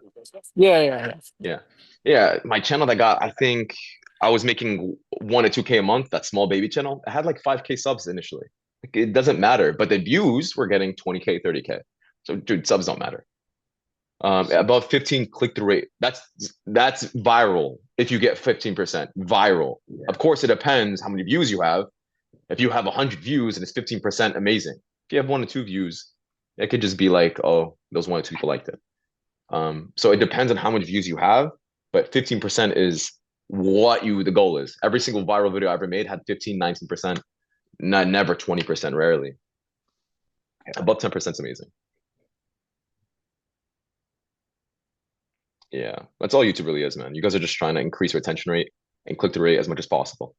Yeah, yeah, yeah. Yeah. Yeah. My channel that got, I think I was making 1 to 2K a month, that small baby channel. I had like 5K subs initially. Like, it doesn't matter, but the views were getting 20K, 30K. So, dude, subs don't matter. Above 15 click-through rate. That's viral if you get 15% viral. Yeah. Of course, it depends how many views you have. If you have 100 views and it's 15%, amazing. If you have 1 to 2 views, it could just be like, oh, those 1 or 2 people liked it. So it depends on how many views you have, but 15% is what the goal is. Every single viral video I ever made had 15, 19%, not never 20%, rarely. Yeah. Above 10% is amazing. Yeah, that's all YouTube really is, man. You guys are just trying to increase retention rate and click through rate as much as possible.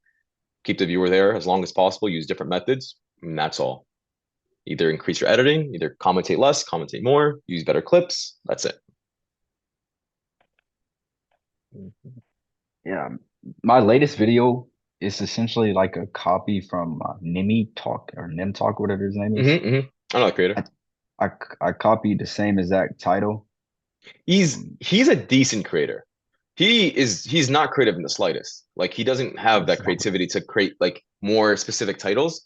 Keep the viewer there as long as possible. Use different methods, and that's all. Either increase your editing, either commentate less, commentate more, use better clips. That's it. Yeah, my latest video is essentially like a copy from Nimi Talk or Nim Talk, whatever his name is. I know the creator. I, I copied the same exact title. Um, He's a decent creator. He's not creative in the slightest. Like he doesn't have that creativity to create like more specific titles.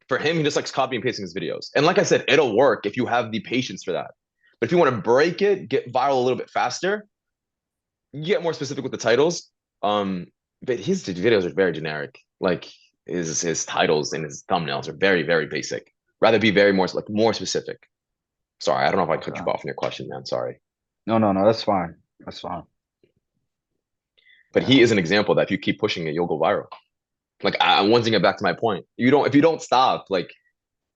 For him, he just likes copy and pasting his videos. And like I said, it'll work if you have the patience for that. But if you want to break it, get viral a little bit faster, you get more specific with the titles. Um, but his videos are very generic. Like his titles and his thumbnails are very, very basic. Rather be very more specific. Sorry, I don't know if I cut okay. you off in your question, man. Sorry. No, no, no, that's fine. That's fine. But he Yeah. is an example that if you keep pushing it, you'll go viral. Like I'm once again back to my point. You don't if you don't stop, like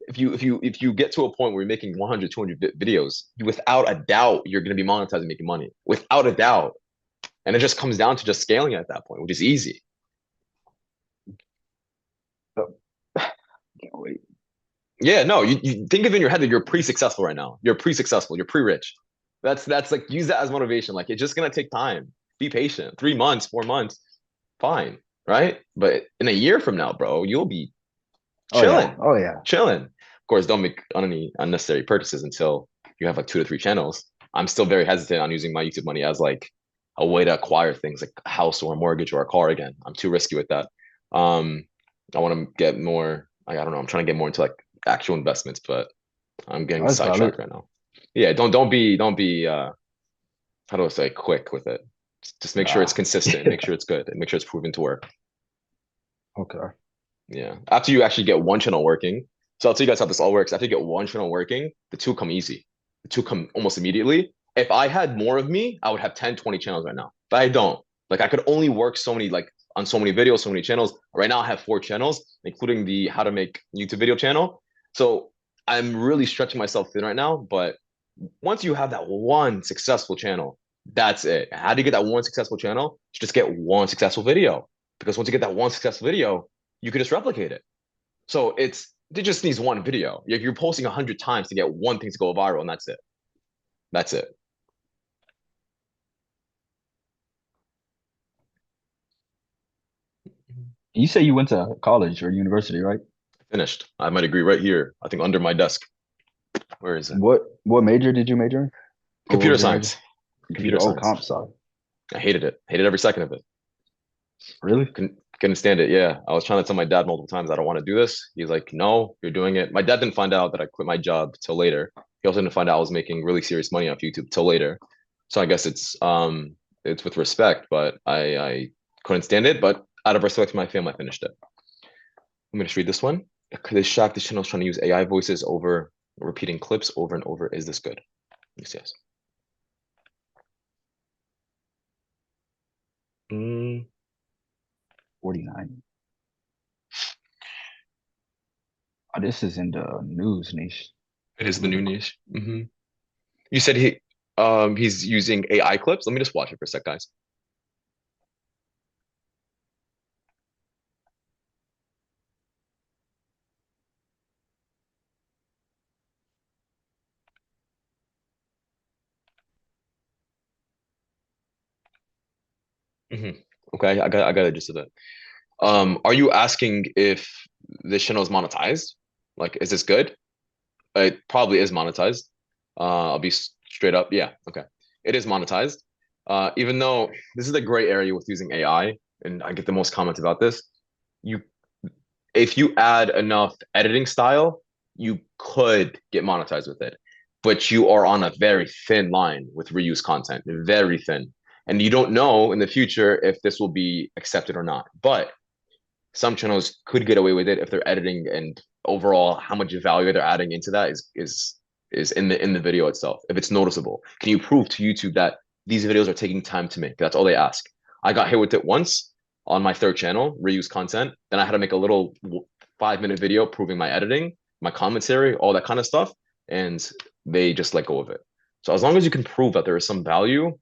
if you get to a point where you're making 100, 200 videos, without a doubt, you're going to be monetizing, making money. Without a doubt. And it just comes down to just scaling it at that point, which is easy. So, can't wait. Yeah, no, you think of it in your head that you're pre-successful right now. You're pre-successful. You're pre-rich. That's like use that as motivation. Like it's just gonna take time. Be patient. 3 months, 4 months, fine, right? But in a year from now, bro, you'll be Oh yeah. chilling, Oh yeah. chilling. Of course, don't make any unnecessary purchases until you have like 2 to 3 channels. I'm still very hesitant on using my YouTube money as like a way to acquire things like a house or a mortgage or a car again. I'm too risky with that. Um, I want to get more. I don't know. I'm trying to get more into like actual investments, but I'm getting That's valid. sidetracked right now. Yeah, don't be how do I say quick with it. Just make sure it's Ah. consistent, make sure it's good, and make sure it's proven to work. Okay. Yeah. After you actually get one channel working, so I'll tell you guys how this all works. After you get one channel working, the two come easy. The two come almost immediately. If I had more of me, I would have 10, 20 channels right now. But I don't. Like I could only work so many, like on so many videos, so many channels. Right now I have 4 channels, including the how to make YouTube video channel. So I'm really stretching myself thin right now. But once you have that one successful channel, that's it. How do you get that one successful channel? Just get one successful video. Because once you get that one successful video, you can just replicate it. So it just needs one video. If you're posting 100 times to get one thing to go viral, and that's it. That's it. You say you went to college or university, right? Finished. I have my degree right here. I think under my desk. Where is it? What major did you major in? Or what Computer was your major? science. Computer. Computer Oh, science. comp sci. I hated it. Hated every second of it. Really? Couldn't stand it. Yeah, I was trying to tell my dad multiple times I don't want to do this. He's like, "No, you're doing it." My dad didn't find out that I quit my job till later. He also didn't find out I was making really serious money off YouTube till later. So I guess it's with respect, but I couldn't stand it. But out of respect for my family, I finished it. I'm gonna just read this one. This shocked the channel is trying to use AI voices over repeating clips over and over. Is this good? Yes, yes. 49. Oh, this is in the news niche. It is the new Political. niche. You said he's using AI clips. Let me just watch it for a sec, guys. hmm Okay, I got it just a bit. Are you asking if this channel is monetized? Like, is this good? It probably is monetized. I'll be straight up. Yeah, okay. It is monetized. Even though this is the gray area with using AI, and I get the most comments about this, you if you add enough editing style, you could get monetized with it. But you are on a very thin line with reuse content, very thin. And you don't know in the future if this will be accepted or not. But some channels could get away with it if they're editing and overall how much value they're adding into that is in the video itself. If it's noticeable, can you prove to YouTube that these videos are taking time to make? That's all they ask. I got hit with it once on my third channel, reuse content. Then I had to make a little 5 minute video proving my editing, my commentary, all that kind of stuff, and they just let go of it. So as long as you can prove that there is some value,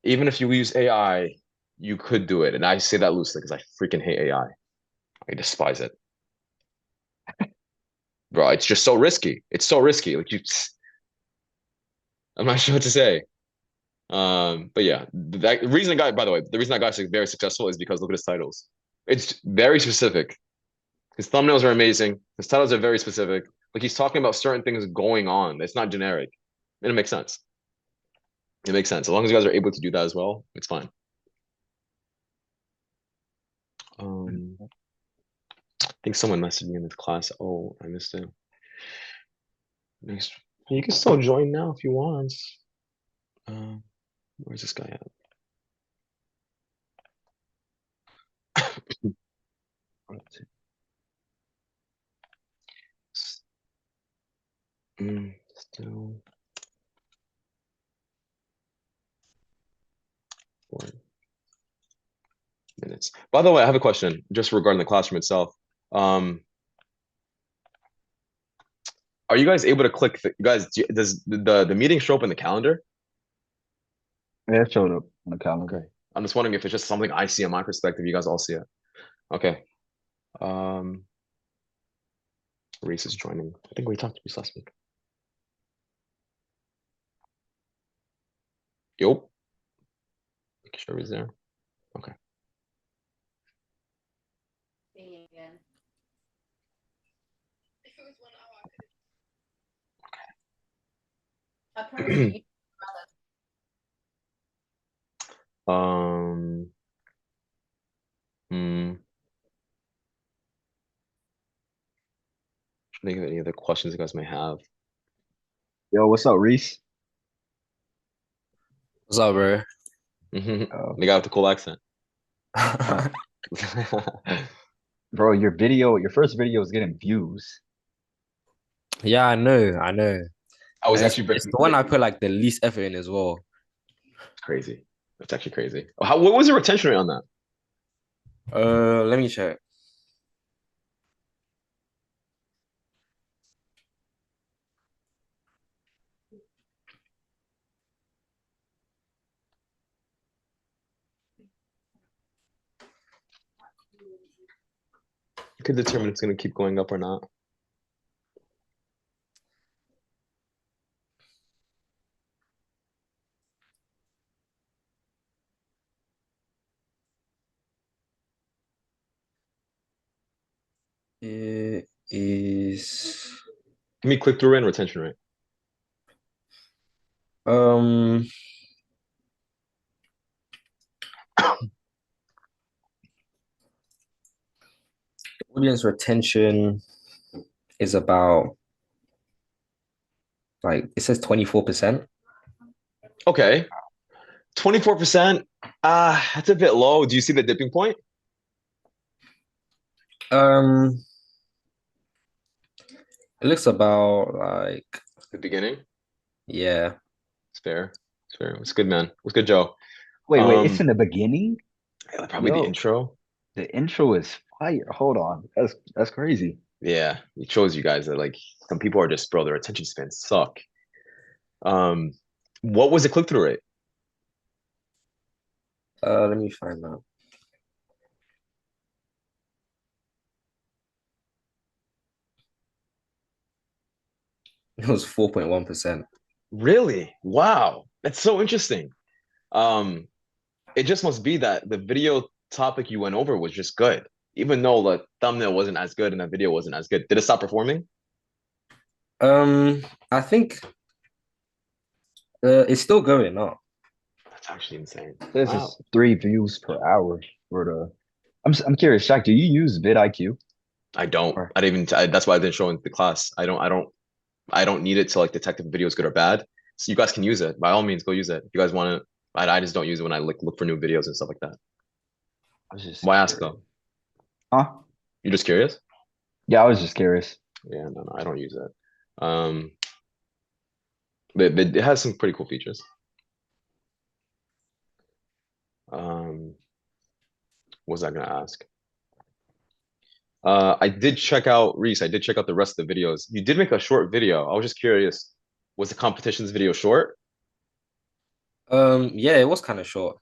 even if you use AI, you could do it. And I say that loosely because I freaking hate AI. I despise it. Bro, it's just so risky. It's so risky. Like I'm not sure what to say. But yeah, that the reason the guy, by the way, the reason that guy's very successful is because look at his titles. It's very specific. His thumbnails are amazing. His titles are very specific. Like he's talking about certain things going on. It's not generic. And it makes sense. It makes sense. As long as you guys are able to do that as well, it's fine. I think someone messaged me in the class. Oh, I missed it. Next, you can still join now if you want. Where's this guy at? Still 4 minutes. By the way, I have a question just regarding the classroom itself. Are you guys able to click? You guys, does the meeting show up in the calendar? Yeah, it showed up on the calendar. Okay. I'm just wondering if it's just something I see on my perspective. You guys all see it. Okay. Um, Reese is joining. I think we talked to Reese last week. Yup. Making sure he's there. Okay. Um, hmm. Think of any other questions you guys may have. Yo, what's up, Reese? What's up, bro? The Uh, guy with the cool accent. bro, your first video is getting views. Yeah, I know, I know. I was And it's, actually it's the one I put like the least effort in as well. crazy. That's actually crazy. What was the retention rate on that? Let me check. You could determine if it's going to keep going up or not. It is Give me click through rate and retention rate. um audience retention is about like it says 24%. Okay. 24%. That's a bit low. Do you see the dipping point? Um, it looks about like The beginning. yeah. It's fair. It's fair. It's good, man. It's good, Joe. Wait, it's in the beginning? Probably the Yo, intro. the intro is fire. Hold on. That's crazy. Yeah, it shows you guys that like some people are just, bro, their attention spans suck. Um, what was the click-through rate? Let me find out. It was 4.1%. Really? Wow. That's so interesting. Um, it just must be that the video topic you went over was just good, even though the thumbnail wasn't as good and the video wasn't as good. Did it stop performing? I think it's still going up. That's actually insane. This Wow. is 3 views per hour for the. I'm curious, Shaq. Do you use vidIQ? I don't. Or I didn't even. That's why I didn't show in the class. I don't need it to like detect if a video is good or bad. So you guys can use it. By all means, go use it. If you guys want to. I just don't use it when I look for new videos and stuff like that. I was just Why ask curious. though? Huh? You're just curious? Yeah, I was just curious. Yeah, no, I don't use it. But it has some pretty cool features. What was I gonna ask? I did check out Reese. I did check out the rest of the videos. You did make a short video. I was just curious. Was the competitions video short? Yeah, it was kind of short.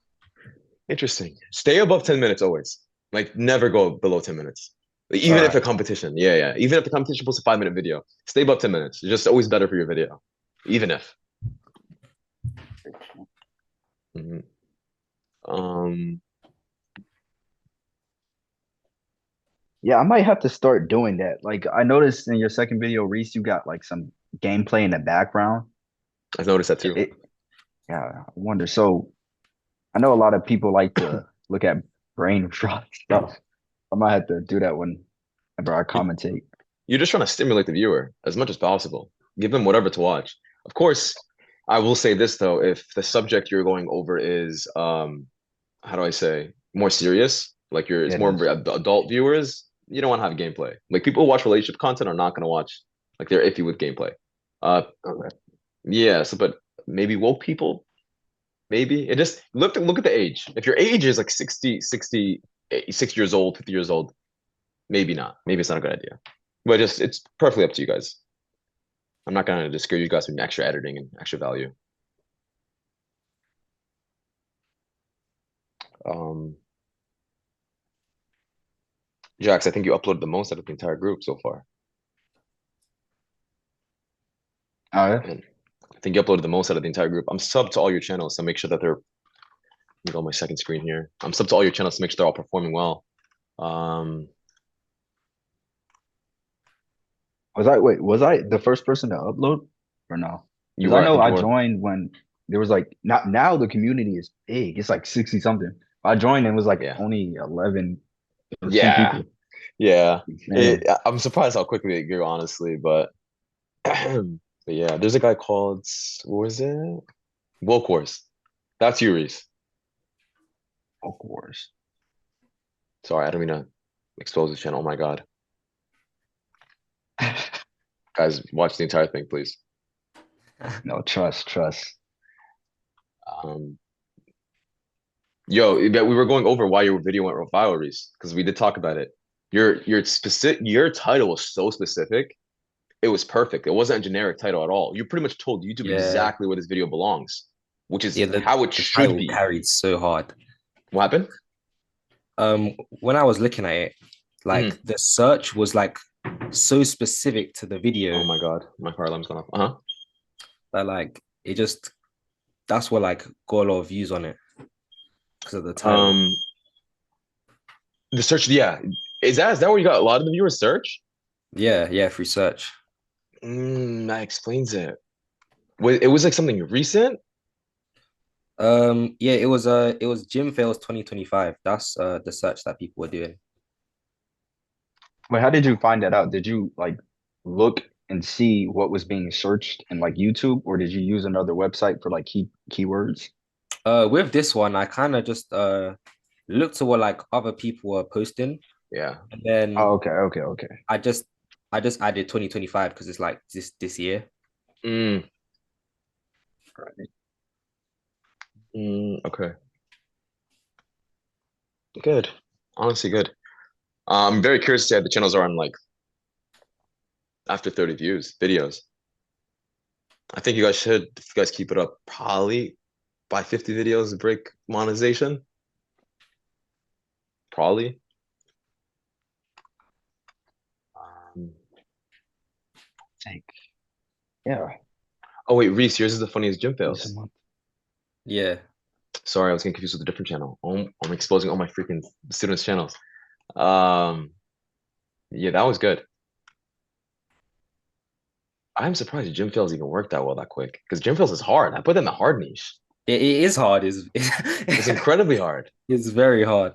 Interesting. Stay above 10 minutes always. Like never go below 10 minutes. Like, All even if right. the competition, yeah. Even if the competition posts a 5-minute video, stay above 10 minutes. It's just always better for your video. Even if. Mhm. Um, Yeah, I might have to start doing that. Like I noticed in your second video, Reese, you got like some gameplay in the background. I've noticed that too. It, yeah, I wonder. So I know a lot of people like to look at brain rot stuff. I might have to do that whenever I You- commentate. You're just trying to stimulate the viewer as much as possible. Give them whatever to watch. Of course, I will say this though, if the subject you're going over is how do I say, more serious, like it's It more is. adult viewers, you don't want to have gameplay. Like people who watch relationship content are not going to watch, like they're iffy with gameplay. Okay. Yeah, so but maybe woke people, maybe it just look at the age. If your age is like 60 years old, 50 years old, maybe not. Maybe it's not a good idea. But just it's perfectly up to you guys. I'm not gonna discourage you guys from extra editing and extra value. Um, Jax, I think you uploaded the most out of the entire group so far. Yeah. And I think you uploaded the most out of the entire group. I'm sub to all your channels, so make sure that they're. Let me go on my second screen here. I'm sub to all your channels to make sure they're all performing well. Um, Was I the first person to upload or no? you Because I were, I know think I you were. joined when there was like not now the community is big. It's like 60 something. I joined and it was like Yeah, only 11% yeah, people. yeah. Man, I'm surprised how quickly it grew, honestly. But yeah, there's a guy called what was it? Woke Wars. That's you, Reese. of course. Sorry, I don't mean to expose the channel. Oh my God, guys, watch the entire thing, please. No, trust. Um, Yo, we were going over why your video went viral, Reese, because we did talk about it. Your title was so specific. It was perfect. It wasn't a generic title at all. You pretty much told YouTube Yeah. exactly where this video belongs, which Yeah, is how it the should title be. carried so hard. What happened? When I was looking at it, like Mhm. the search was like so specific to the Oh video my God, my fire alarm's gone off. Uh-huh. that like it just that's what like got a lot of views on it because of the title. Um, the search, yeah, is that where you got a lot of the viewers search? Yeah, through search. That explains it. It was like something recent. Yeah, it was Gym Fails 2025. That's the search that people were doing. But how did you find that out? Did you like look and see what was being searched in like YouTube, or did you use another website for like keywords? With this one, I kind of just looked to what like other people were posting, Yeah. and then Oh, okay. I just I just added 2025 because it's like this year. Mm, Right. okay. Good. Honestly, good. I'm very curious to see how the channels are on like after 30 views, videos. I think you guys should, if you guys keep it up, probably by 50 videos break monetization. Probably. Um, Take yeah, oh wait, Reese, yours is the funniest gym this a fails. month. Yeah. Sorry, I was getting confused with a different channel. I'm exposing all my freaking students' channels. Um, yeah, that was good. I'm surprised gym fails even worked that well that quick because gym fails is hard. I put that in the hard niche. It is hard. It's incredibly hard, It's very hard.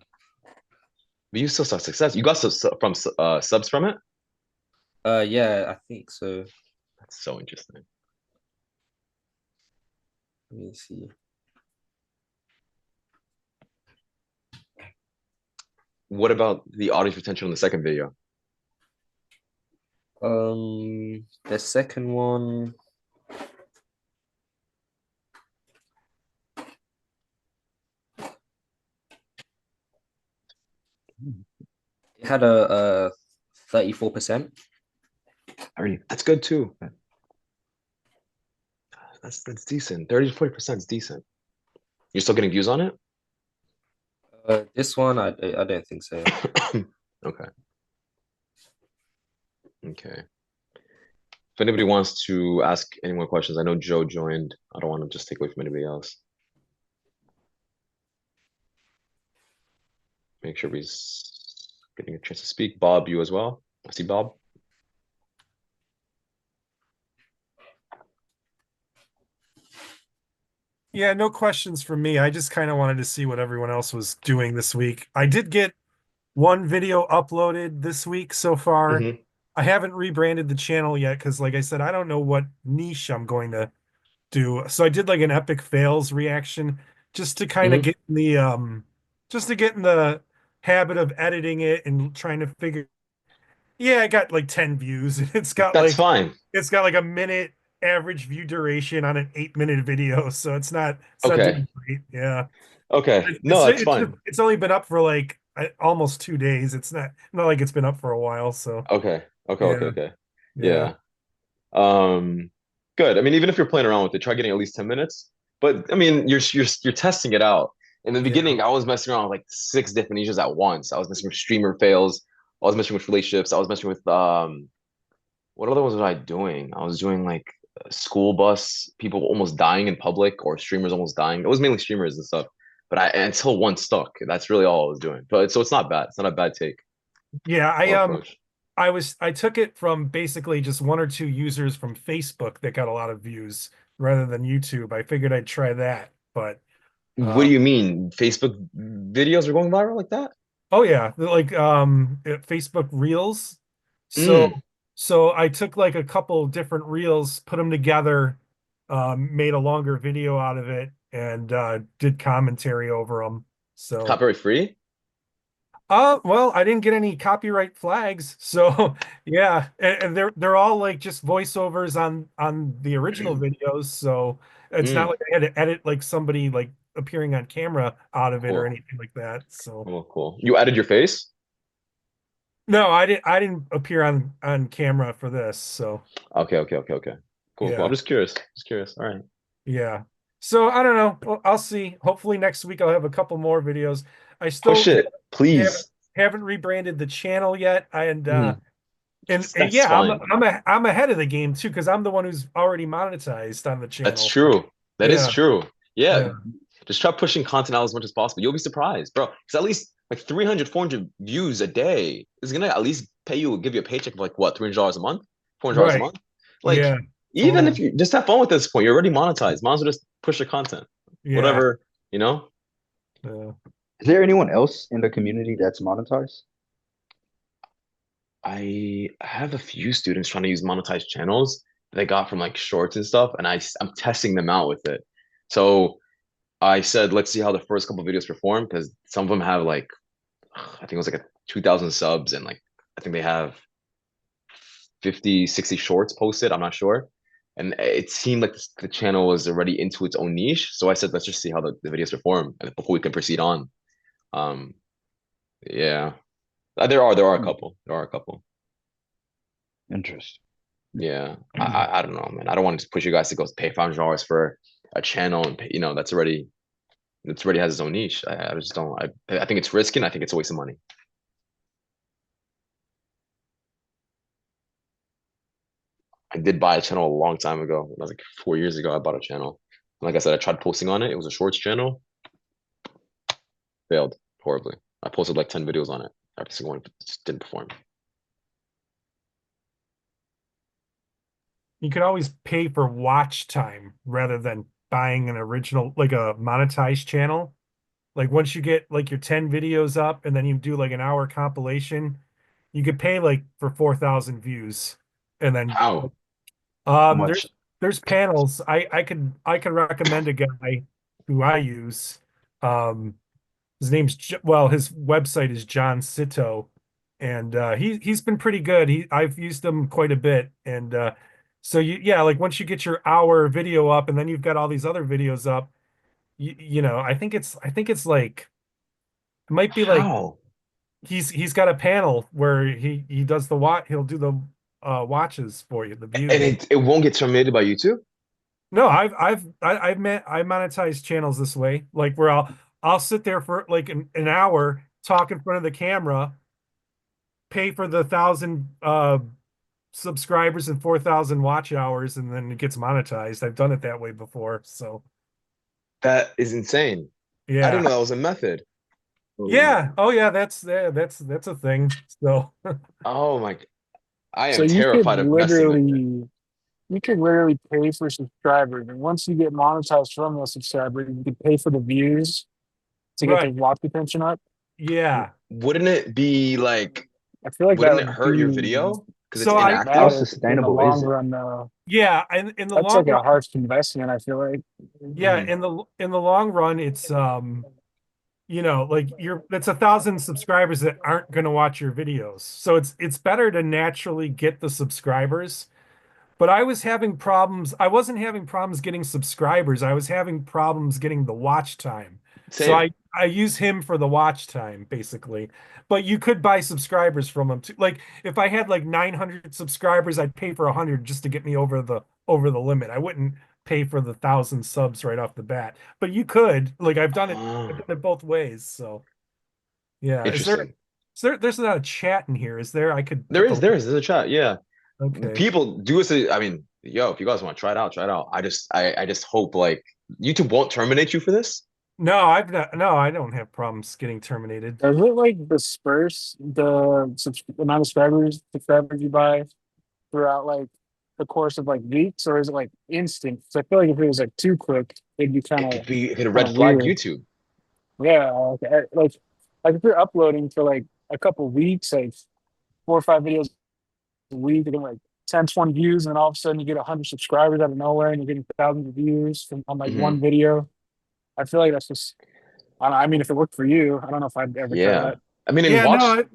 but you still saw success. You got from subs from it. Yeah, I think so. That's so interesting. Let me see. What about the audience retention on the second video? The second one, it had a 34%. 30. That's good too. That's decent. 30 to 40% is decent. You're still getting views on it? This one, I don't think so. Okay. Okay. If anybody wants to ask any more questions, I know Joe joined. I don't want to just take away from anybody else. Make sure he's getting a chance to speak. Bob, you as well. I see Bob. Yeah, no questions from me. I just kind of wanted to see what everyone else was doing this week. I did get one video uploaded this week so far. Hmm. I haven't rebranded the channel yet because, like I said, I don't know what niche I'm going to do. So I did like an epic fails reaction just to kind of Hmm. get in the just to get in the habit of editing it and trying to figure. Yeah, I got like 10 views. That's fine. It's got like a minute average view duration on an 8-minute video, so it's not Okay. doing great. Yeah. Okay. It's No, that's it's fine. it's only been up for like almost 2 days. It's not like it's been up for a while. So Okay. Okay. Okay. yeah, Okay. yeah, Yeah. Um, Good. I mean, even if you're playing around with it, try getting at least 10 minutes. But I mean, you're testing it out. In the yeah. beginning, I was messing around with like 6 different niches at once. I was messing with streamer fails. I was messing with relationships. I was messing with what other ones was I doing? I was doing like school bus, people almost dying in public, or streamers almost dying. It was mainly streamers and stuff. But I until one stuck. That's really all I was doing. But so it's not bad. It's not a bad take Yeah, or approach. I took it from basically just one or two users from Facebook that got a lot of views rather than YouTube. I figured I'd try that, but What uh do you mean? Facebook videos are going viral like that? oh yeah, like Facebook Reels. Mm. So so I took like a couple different reels, put them together, made a longer video out of it, and did commentary over them. So Copyright free? well, I didn't get any copyright flags, so yeah, and they're all like just voiceovers on the original videos, so it's not Mm. like I had to edit like somebody like appearing on camera out of it or Cool. anything like that. So Cool. Cool. You added your face? no, I didn't appear on camera for this, so Okay. Okay. Okay. Okay. Cool. Cool. I'm yeah, just curious. Just curious. All right. yeah. So I don't know. Well, I'll see. Hopefully next week I'll have a couple more videos. I Push still it, haven't please. haven't rebranded the channel yet, Mm. and That's yeah, fine. I'm ahead of the game too because I'm the one who's already monetized on the That's channel. So true. That is yeah, true. Yeah. yeah, Just try pushing content out as much as possible. You'll be surprised, bro. Because at least like 300, 400 views a day is gonna at least pay you, give you a paycheck of like what, $300 a month, $400 a right, month. Like yeah, even if totally, you just have fun with this point, you're already monetized. Might as well just push your content, yeah. whatever, you know. Yeah. Is there anyone else in the community that's monetized? I have a few students trying to use monetized channels that they got from like shorts and stuff, and I'm testing them out with it. So I said, let's see how the first couple videos perform because some of them have like I think it was like a 2,000 subs and like I think they have 50, 60 shorts posted. I'm not sure. And it seemed like the channel was already into its own niche. So I said, let's just see how the videos perform and before we can proceed on. Um, yeah. There are a Hmm, couple. There are a couple. interesting. Yeah. I don't know, man. I don't want to just push you guys to go pay $500 for a channel and pay, that's already has its own niche. I just don't I think it's risky and I think it's a waste of money. I did buy a channel a long time ago. It was like 4 years ago. I bought a channel. Like I said, I tried posting on it. It was a shorts channel. Failed horribly. I posted like 10 videos on it. Every single one just didn't perform. You could always pay for watch time rather than buying an original like a monetized channel. Like once you get like your 10 videos up and then you do like an hour compilation, you could pay like for 4,000 views. And then How? How um much? there's panels. I could recommend a guy who I use. Um his well, his website is John Sito, and he's been pretty good. I've used him quite a bit, and so yeah, like once you get your hour video up, and then you've got all these other videos up, I think it's like it might be like How? he's got a panel where he does the he'll do the watches for you, the And views. it won't get terminated by YouTube? No, I monetize channels this way, like where I'll sit there for like an hour, talk in front of the camera, pay for the 1,000 subscribers and 4,000 watch hours, and then it gets monetized. I've done it that way before, so That is insane. I yeah, didn't know that was a method. yeah, oh yeah, that's a thing. So Oh my, I So am terrified of messing with it. you could literally pay for subscribers, and once you get monetized from those subscribers, you can pay for the views to get the right, watch retention up. yeah. Wouldn't it be like, I feel like that wouldn't it would hurt your be video because it's So kind of How bad inactive? in the sustainable long is it? run. yeah, and in the That's long like run, a harsh investment. I feel like. yeah, Mhm. in the long run, it's like that's 1,000 subscribers that aren't going to watch your videos. So it's better to naturally get the subscribers. But I was having problems. I wasn't having problems getting subscribers. I was having problems getting the watch time. So Same. I use him for the watch time, basically. But you could buy subscribers from him too. Like if I had like 900 subscribers, I'd pay for 100 just to get me over the limit. I wouldn't pay for the 1,000 subs right off the bat. But you could. Like I've Ah, done it both ways. So yeah. interesting. There's not a chat in here, is there? I could There put is, the there's a chat. Yeah. okay. People do us. I mean, yo, if you guys want to try it out, try it out. I just hope like YouTube won't terminate you for this. No, no, I don't have problems getting terminated. Does it like disperse the amount of subscribers you buy throughout like the course of like weeks, or is it like instant? So I feel like if it was like too quick, it'd be It could kind red of flag weird. YouTube. Yeah, like if you're uploading for like a couple weeks, like 4 or 5 videos a week, you're getting like 10, 20 views, and then all of a sudden you get 100 subscribers out of nowhere, and you're getting thousands of views from on like Hmm. one video. I feel like that's just. I don't know, I mean, if it worked for you, I don't know if I'd ever try Yeah. that. I mean, and Yeah, no, watch.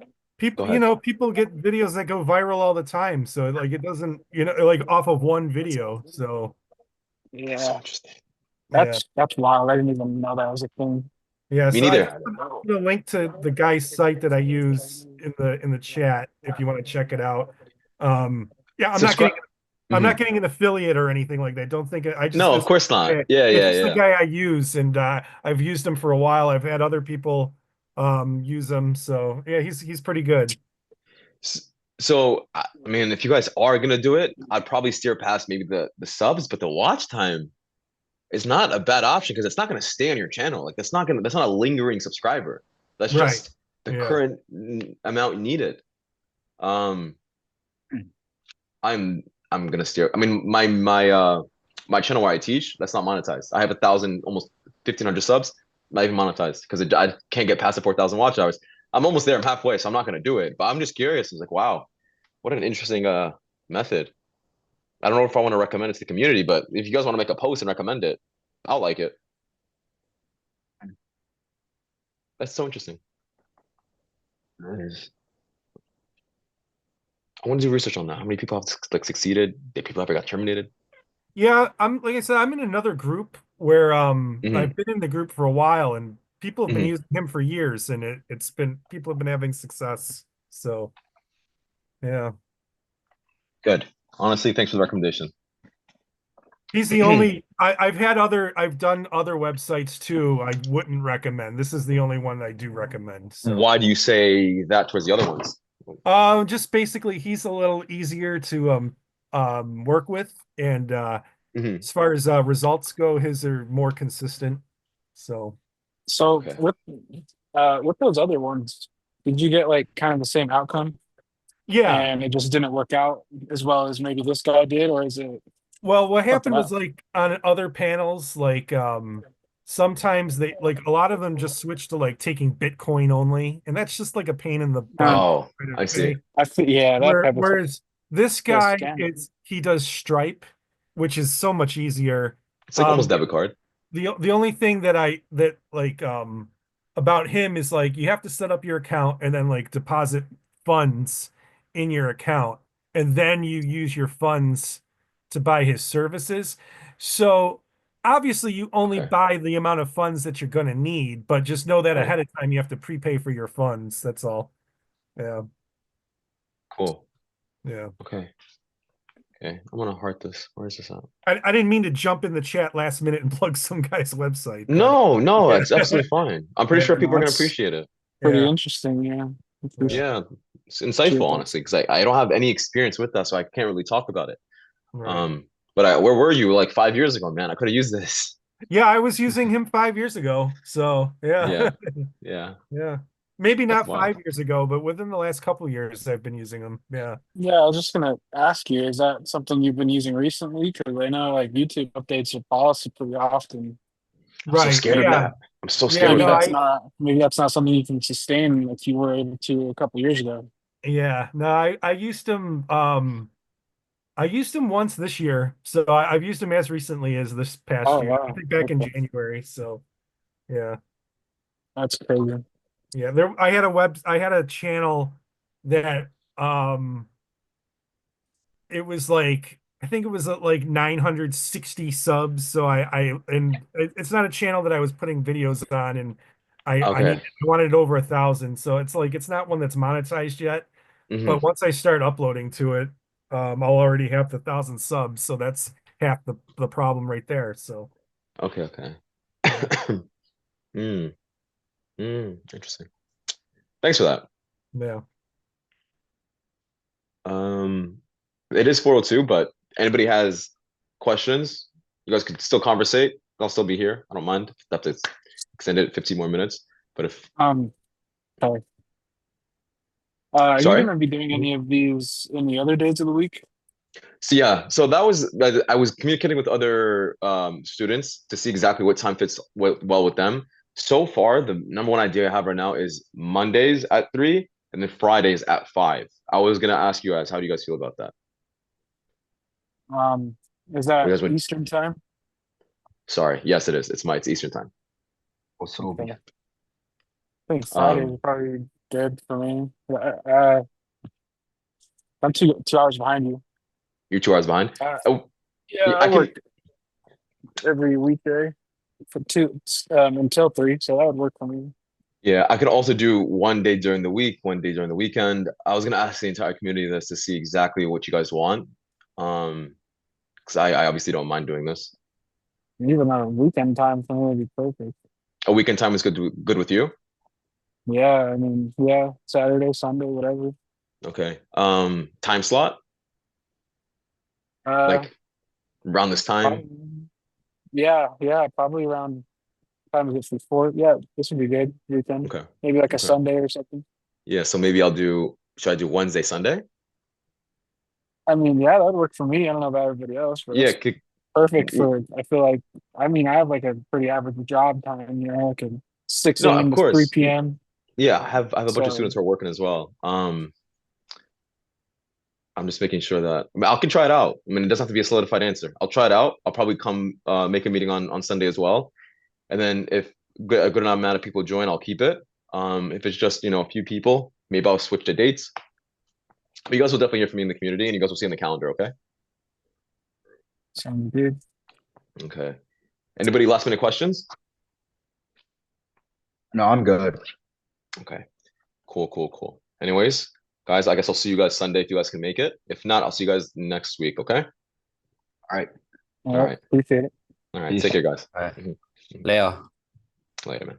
Go people, ahead. people get videos that go viral all the time. So like it doesn't, like off of one video. So That's so Yeah, interesting. yeah. that's wild. I didn't even know that was a thing. Yeah. Me So I neither. just put a link to the guy's site that I use in the chat if you want to check it out. Yeah, Subscribe. I'm Hmm. not getting an affiliate or anything like that. Don't think I just No, of course not. Yeah, it's yeah, just the yeah. guy I use, and I've used him for a while. I've had other people use him, so yeah, he's pretty good. S- So, I mean, if you guys are gonna do it, I'd probably steer past maybe the subs, but the watch time is not a bad option because it's not gonna stay on your channel. Like that's not a lingering subscriber. That's Right. just the Yeah. current amount needed. Um, I'm I'm gonna steer. I mean, my channel where I teach, that's not monetized. I have 1,000, almost 1,500 subs, not even monetized because I can't get past the 4,000 watch hours. I'm almost there. I'm halfway, so I'm not gonna do it. But I'm just curious. It's like, wow, what an interesting method. I don't know if I want to recommend it to the community, but if you guys want to make a post and recommend it, I'll like it. That's so interesting. Nice. I want to do research on that. How many people have like succeeded? Did people ever got terminated? Yeah, I'm like I said, I'm in another group where Hmm. I've been in the group for a while and people have been Hmm. using him for years and it's been people have been having success. So yeah. Good. Honestly, thanks for the recommendation. He's the only I've done other websites too. I wouldn't recommend. This is the only one I do recommend. So Why do you say that towards the other ones? just basically he's a little easier to work with and Hmm. as far as results go, his are more consistent. So So Okay. with those other ones, did you get like kind of the same outcome, yeah. and it just didn't work out as well as maybe this guy did, or is it Well, what something happened was else? like on other panels, like sometimes they like a lot of them just switched to like taking Bitcoin only, and that's just like a pain in the butt Uh, Oh, to I see. pay. I feel yeah, that type of stuff Whereas this feels guy scammy. is he does Stripe, which is so much easier. It's like almost Um, debit card. the only thing that like about him is like you have to set up your account and then like deposit funds in your account and then you use your funds to buy his services. So obviously you only Okay. buy the amount of funds that you're going to need, but just know that Right. ahead of time you have to prepay for your funds. That's all. Yeah. Cool. Yeah. Okay. Okay, I'm gonna heart this. Where is this at? I didn't mean to jump in the chat last minute and plug some guy's website. But No, no, yeah. it's absolutely fine. I'm pretty Yeah, sure No, people are gonna that's appreciate it. pretty yeah, interesting. Yeah. Yeah. Yeah, it's Appreciate insightful, that. honestly, because I don't have any experience with that, so I can't really talk about it. Right. But where were you like 5 years ago, man? I could have used this. Yeah, I was using him 5 years ago. So yeah. Yeah, yeah, Yeah. Maybe that's not wild. 5 years ago, but within the last couple years, I've been using them. Yeah. Yeah, I was just gonna ask you, is that something you've been using recently? Because I know like YouTube updates your policy pretty often. I'm so Right. scared of Yeah. that. I'm so Yeah. scared of No, that. Maybe that's not something you can sustain like you were able to a couple years ago. yeah. No, I used them. I used him once this year. So I've used him as recently as this past Oh year. I wow. think back in Okay. January. So yeah. That's crazy. Yeah. I had a channel that, it was like, I think it was at like 960 subs. So it's not a channel that I was putting videos on, and Okay. I wanted over 1,000. So it's like, it's not one that's monetized yet, Hmm. but once I start uploading to it, I'll already have the 1,000 subs. So that's half the problem right there. So Okay, okay. yeah, Mm, interesting. Thanks for that. yeah. It is 4:02, but anybody has questions, you guys could still conversate. I'll still be here. I don't mind. Have to extend it 15 more minutes. But if Okay. Are you sorry. gonna be doing Mhm. any of these any other days of the week? So yeah, so that was I was communicating with other students to see exactly what time fits well with them. So far, the number one idea I have right now is Mondays at 3 and then Fridays at 5. I was gonna ask you guys, how do you guys feel about that? Um, is Or you that guys would Eastern time? sorry, yes, it is. It's Eastern time. Osobi. Okay. I think Friday Um, is probably good for me. I'm 2 hours behind you. you're 2 hours behind. Uh, Oh, yeah, yeah, I I can. work every weekday for until 3, so that would work for me. Yeah, I could also do one day during the week, one day during the weekend. I was gonna ask the entire community this to see exactly what you guys want. Because I obviously don't mind doing this. Even on a weekend time for me would be perfect. A weekend time is good with you. Yeah, I mean, yeah, Saturday, Sunday, whatever. Okay. Time slot, Uh, like around this time. probably, yeah, probably around time is it for 4? Yeah, this would be good weekend. Okay. Maybe like a Okay. Sunday or something. Yeah, so maybe I'll do, should I do Wednesday, Sunday? I mean, yeah, that would work for me. I don't know about everybody else, but Yeah, that's kick, perfect for. I feel like. I mean, I have like a pretty average job time. Like a 6 no, of a.m. to three course. p.m. Yeah, I have a bunch of So students who are working as well. I'm just making sure that I mean, I can try it out. I mean, it doesn't have to be a solidified answer. I'll try it out. I'll probably come make a meeting on Sunday as well. And then if a good amount of people join, I'll keep it. If it's just, a few people, maybe I'll switch the dates. But you guys will definitely hear from me in the community and you guys will see on the calendar, okay? sounds good. Okay. Anybody last minute questions? No, I'm good. Okay. Cool, cool, cool. Anyways, guys, I guess I'll see you guys Sunday if you guys can make it. If not, I'll see you guys next week, okay? All right. All All right, right. appreciate it. All right. Peace. Take care, guys. All right. Mhm. Later. Later, man.